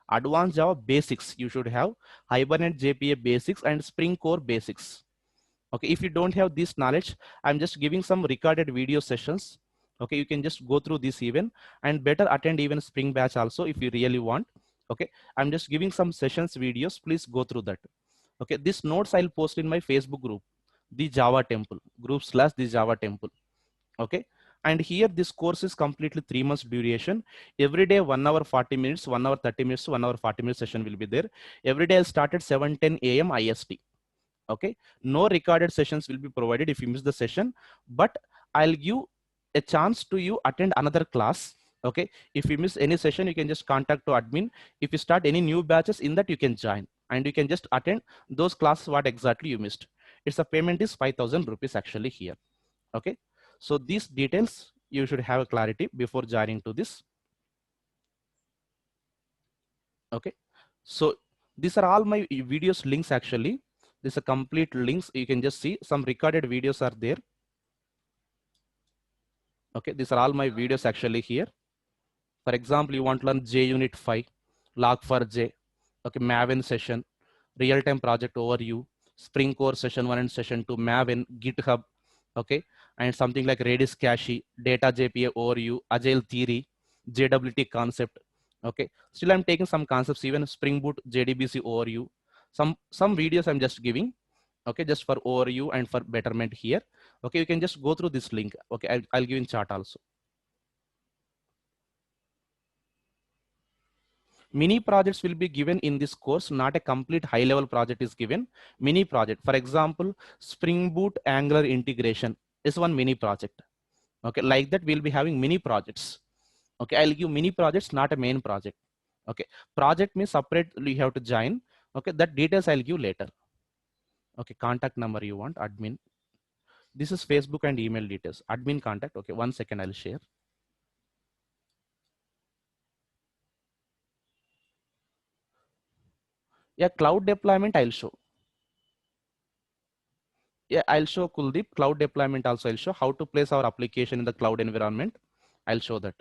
Advanced Java basics, you should have Hibernate JPA basics and Spring Core basics. Okay, if you don't have this knowledge, I'm just giving some recorded video sessions. Okay, you can just go through this even, and better attend even Spring Batch also if you really want. Okay, I'm just giving some sessions videos. Please go through that. Okay, this notes I'll post in my Facebook group, the Java Temple group / the Java Temple. Okay, and here this course is completely 3 months duration. Every day 1 hour 40 minutes, 1 hour 30 minutes, 1 hour 40 minutes session will be there. Every day I'll start at 7:10 a.m. IST. Okay, no recorded sessions will be provided if you miss the session, but I'll give a chance to you attend another class. Okay, if you miss any session, you can just contact to admin. If you start any new batches in that, you can join and you can just attend those classes what exactly you missed. It's a payment is 5,000 rupees actually here. Okay, so these details you should have a clarity before joining to this. Okay, so these are all my videos links actually. This is a complete links. You can just see some recorded videos are there. Okay, these are all my videos actually here. For example, you want to learn JUnit 5, Log4j, okay, Maven session, real-time project overview, Spring Core session 1 and session 2, Maven, GitHub, okay, and something like Redis Cache, Data JPA overview, Agile theory, JWT concept, okay. Still, I'm taking some concepts, even Spring Boot, JDBC overview. Some videos I'm just giving, okay, just for overview and for betterment here. Okay, you can just go through this link. Okay, I'll give in chat also. Mini projects will be given in this course, not a complete high level project is given. Mini project, for example, Spring Boot Angular integration is one mini project. Okay, like that we'll be having mini projects. Okay, I'll give mini projects, not a main project. Okay, project means separate, you have to join. Okay, that details I'll give later. Okay, contact number you want, admin. This is Facebook and email details, admin contact. Okay, 1 second, I'll share. Yeah, cloud deployment I'll show. Yeah, I'll show Kuldeep. Cloud deployment also I'll show how to place our application in the cloud environment. I'll show that.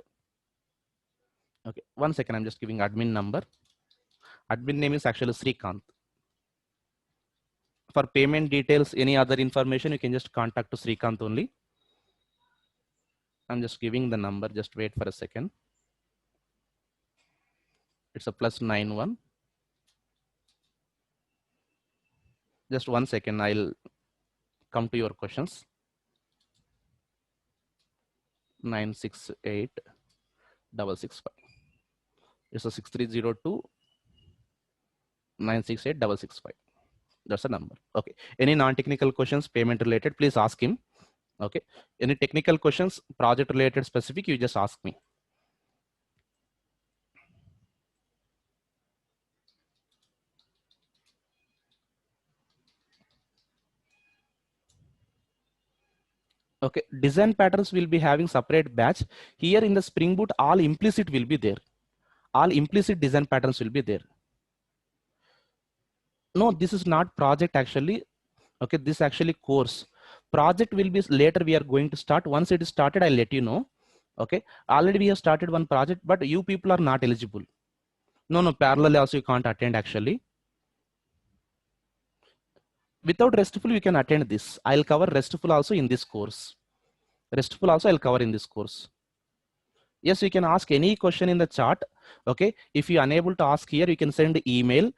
Okay, 1 second. I'm just giving admin number. Admin name is actually Srikanth. For payment details, any other information, you can just contact to Srikanth only. I'm just giving the number. Just wait for a second. It's a +91. Just 1 second. I'll come to your questions. 968-665. It's a 6302 968-665. That's the number. Okay. Any non-technical questions, payment related, please ask him. Okay. Any technical questions, project related specific, you just ask me. Okay. Design patterns will be having separate batch. Here in the Spring Boot, all implicit will be there. All implicit design patterns will be there. No, this is not project actually. Okay. This actually course. Project will be later we are going to start. Once it is started, I'll let you know. Okay. Already we have started one project, but you people are not eligible. No, parallel also you can't attend actually. Without RESTful, you can attend this. I'll cover RESTful also in this course. RESTful also I'll cover in this course. Yes, you can ask any question in the chat. Okay, if you're unable to ask here, you can send email.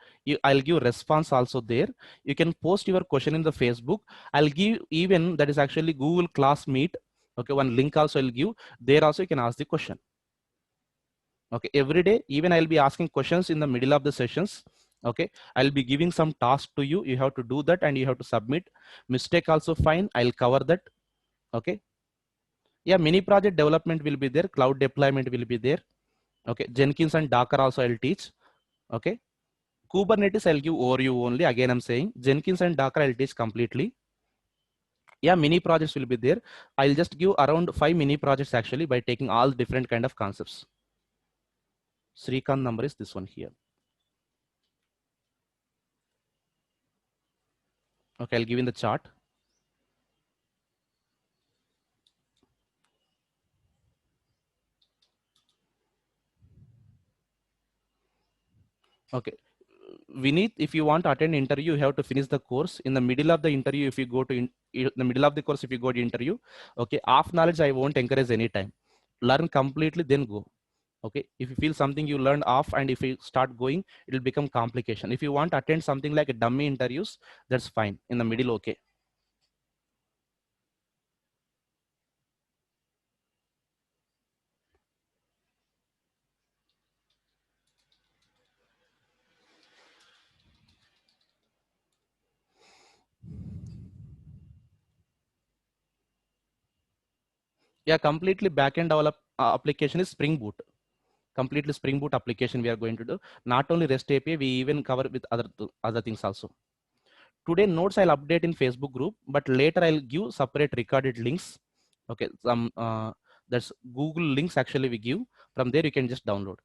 I'll give response also there. You can post your question in the Facebook. I'll give even that is actually Google Classmeet. Okay, one link also I'll give. There also you can ask the question. Okay, every day, even I'll be asking questions in the middle of the sessions. Okay, I'll be giving some task to you. You have to do that and you have to submit. Mistake also fine. I'll cover that. Okay. Yeah, mini project development will be there. Cloud deployment will be there. Okay, Jenkins and Docker also I'll teach. Okay, Kubernetes I'll give overview only. Again, I'm saying Jenkins and Docker I'll teach completely. Yeah, mini projects will be there. I'll just give around 5 mini projects actually by taking all different kind of concepts. Srikanth number is this one here. Okay, I'll give in the chart. Okay, Vineet, if you want to attend interview, you have to finish the course. In the middle of the interview, if you go to in the middle of the course, if you go to interview, okay, half knowledge I won't encourage any time. Learn completely, then go. Okay, if you feel something you learned off and if you start going, it will become complication. If you want to attend something like a dummy interviews, that's fine in the middle. Okay. Yeah, completely backend develop application is Spring Boot. Completely Spring Boot application we are going to do. Not only REST API, we even cover with other things also. Today notes I'll update in Facebook group, but later I'll give separate recorded links. Okay, some that's Google links actually we give. From there you can just download.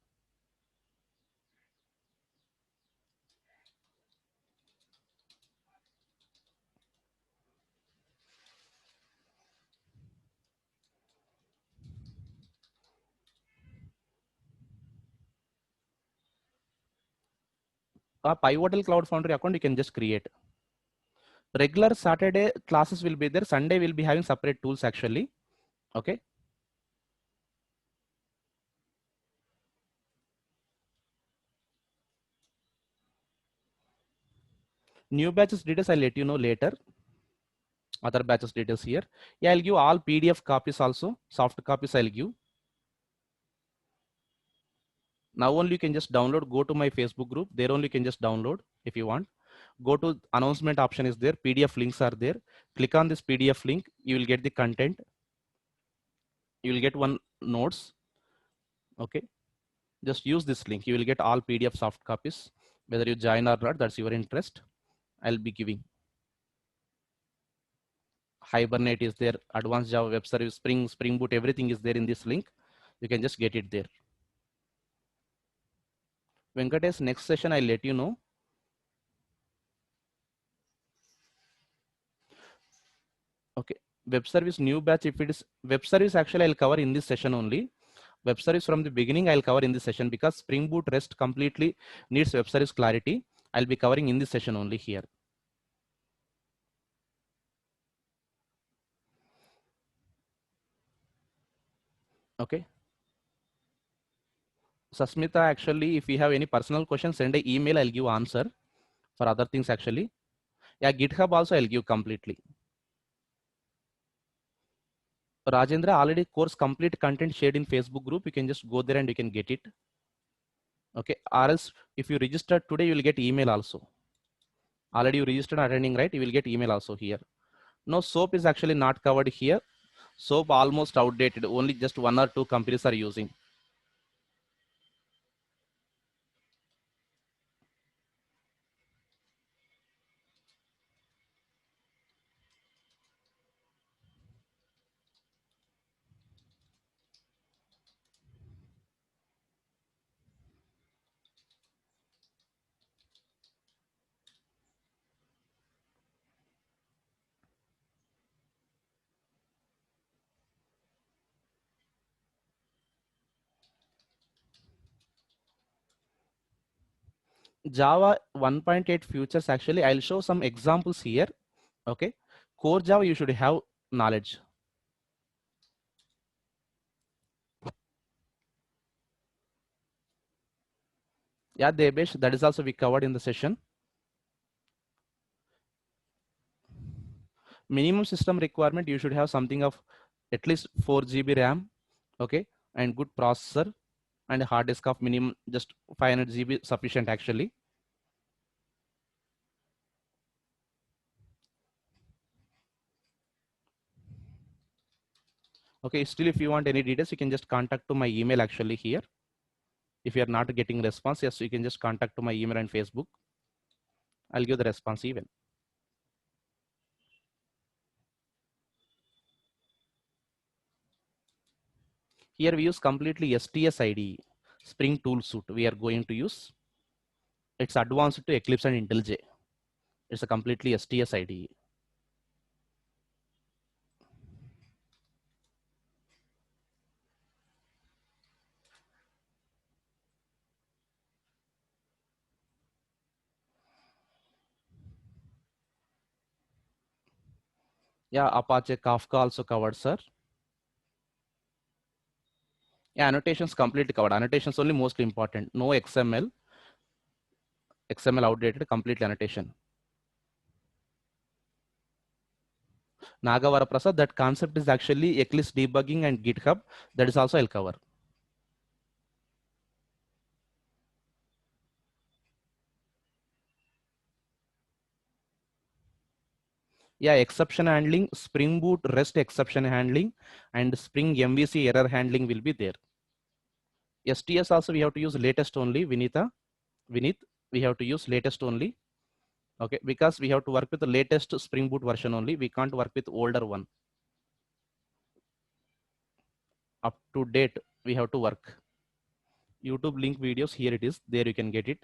A Pivotal Cloud Foundry account you can just create. Regular Saturday classes will be there. Sunday will be having separate tools actually. Okay. New batches details I'll let you know later. Other batches details here. Yeah, I'll give all PDF copies also. Soft copies I'll give. Now only you can just download. Go to my Facebook group. There only you can just download if you want. Go to announcement option is there. PDF links are there. Click on this PDF link. You will get the content. You will get one notes. Okay. Just use this link. You will get all PDF soft copies. Whether you join or not, that's your interest. I'll be giving. Hibernate is there, advanced Java web service, Spring Boot, everything is there in this link. You can just get it there. Venkatesh, next session I'll let you know. Okay, web service new batch. If it is web service, actually I'll cover in this session only. Web service from the beginning I'll cover in this session because Spring Boot REST completely needs web service clarity. I'll be covering in this session only here. Okay. Sasmita, actually, if you have any personal questions, send an email. I'll give answer for other things actually. Yeah, GitHub also I'll give completely. Rajendra, already course complete content shared in Facebook group. You can just go there and you can get it. Okay. Or else if you register today, you will get email also. Already you registered attending, right? You will get email also here. No, SOAP is actually not covered here. SOAP almost outdated. Only just one or two companies are using. Java 1.8 futures, actually, I'll show some examples here. Okay. Core Java, you should have knowledge. Yeah, Debesh, that is also we covered in the session. Minimum system requirement, you should have something of at least 4 GB RAM. Okay. And good processor and a hard disk of minimum just 500 GB sufficient actually. Okay, still if you want any details, you can just contact to my email actually here. If you are not getting response, yes, you can just contact to my email and Facebook. I'll give the response even. Here we use completely STS IDE, Spring Tool Suite we are going to use. It's advanced to Eclipse and IntelliJ. It's a completely STS IDE. Yeah, Apache Kafka also covered, sir. Yeah, annotations completely covered. Annotations only mostly important. No XML. XML outdated, completely annotation. Nagavara Prasad, that concept is actually Eclipse debugging and GitHub. That is also I'll cover. Yeah, exception handling, Spring Boot REST exception handling, and Spring MVC error handling will be there. STS also we have to use latest only, Vinith, we have to use latest only. Okay, because we have to work with the latest Spring Boot version only. We can't work with older one. Up to date, we have to work. YouTube link videos, here it is. There you can get it.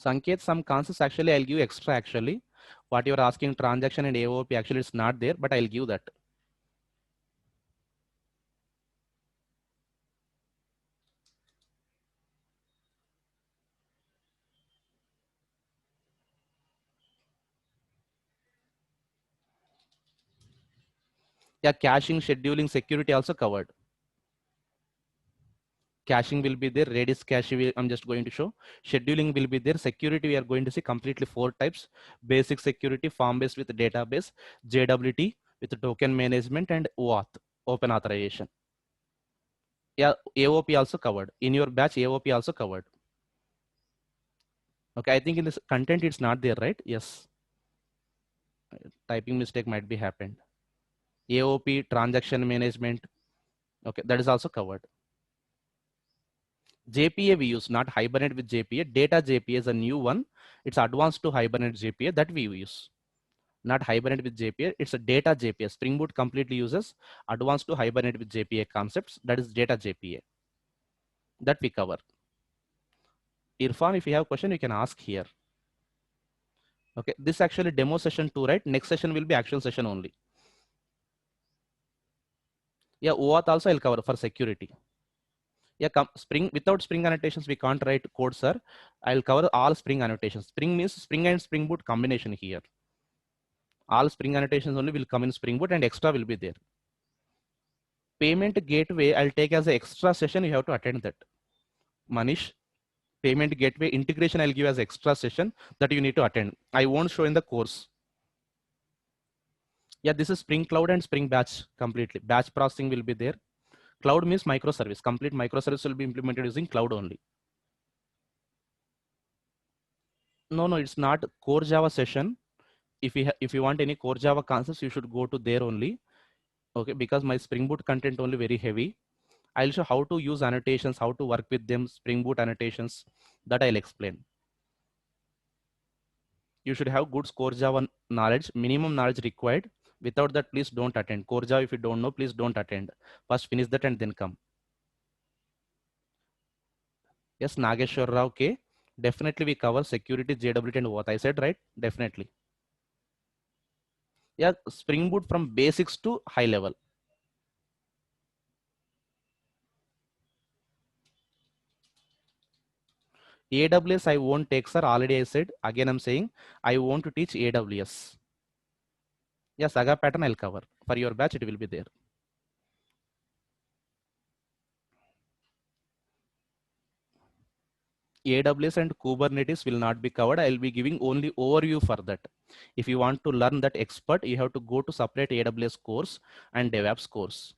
Sanket, some concepts actually I'll give extra actually. What you're asking transaction and AOP actually it's not there, but I'll give that. Yeah, caching, scheduling, security also covered. Caching will be there, Redis cache I'm just going to show. Scheduling will be there. Security we are going to see completely 4 types. Basic security, form based with database, JWT with token management, and OAuth, open authorization. Yeah, AOP also covered. In your batch, AOP also covered. Okay, I think in this content it's not there, right? Yes. Typing mistake might be happened. AOP, transaction management. Okay, that is also covered. JPA we use, not Hibernate with JPA. Data JPA is a new one. It's advanced to Hibernate JPA that we use. Not Hibernate with JPA, it's a data JPA. Spring Boot completely uses advanced to Hibernate with JPA concepts. That is data JPA. That we cover. Irfan, if you have a question, you can ask here. Okay, this actually demo session 2, right? Next session will be actual session only. Yeah, OAuth also I'll cover for security. Yeah, Spring, without Spring annotations, we can't write code, sir. I'll cover all Spring annotations. Spring means Spring and Spring Boot combination here. All Spring annotations only will come in Spring Boot and extra will be there. Payment gateway, I'll take as an extra session. You have to attend that. Manish, payment gateway integration, I'll give as extra session that you need to attend. I won't show in the course. Yeah, this is Spring Cloud and Spring Batch completely. Batch processing will be there. Cloud means microservice. Complete microservice will be implemented using cloud only. No, it's not core Java session. If you want any core Java concepts, you should go to there only. Okay, because my Spring Boot content only very heavy. I'll show how to use annotations, how to work with them, Spring Boot annotations, that I'll explain. You should have good core Java knowledge, minimum knowledge required. Without that, please don't attend. Core Java, if you don't know, please don't attend. First finish that and then come. Yes, Nageshwar Rao, okay. Definitely we cover security, JWT and what I said, right? Definitely. Yeah, Spring Boot from basics to high level. AWS I won't take, sir. Already I said. Again, I'm saying I want to teach AWS. Yes, Saga pattern I'll cover. For your batch, it will be there. AWS and Kubernetes will not be covered. I'll be giving only overview for that. If you want to learn that expert, you have to go to separate AWS course and DevOps course.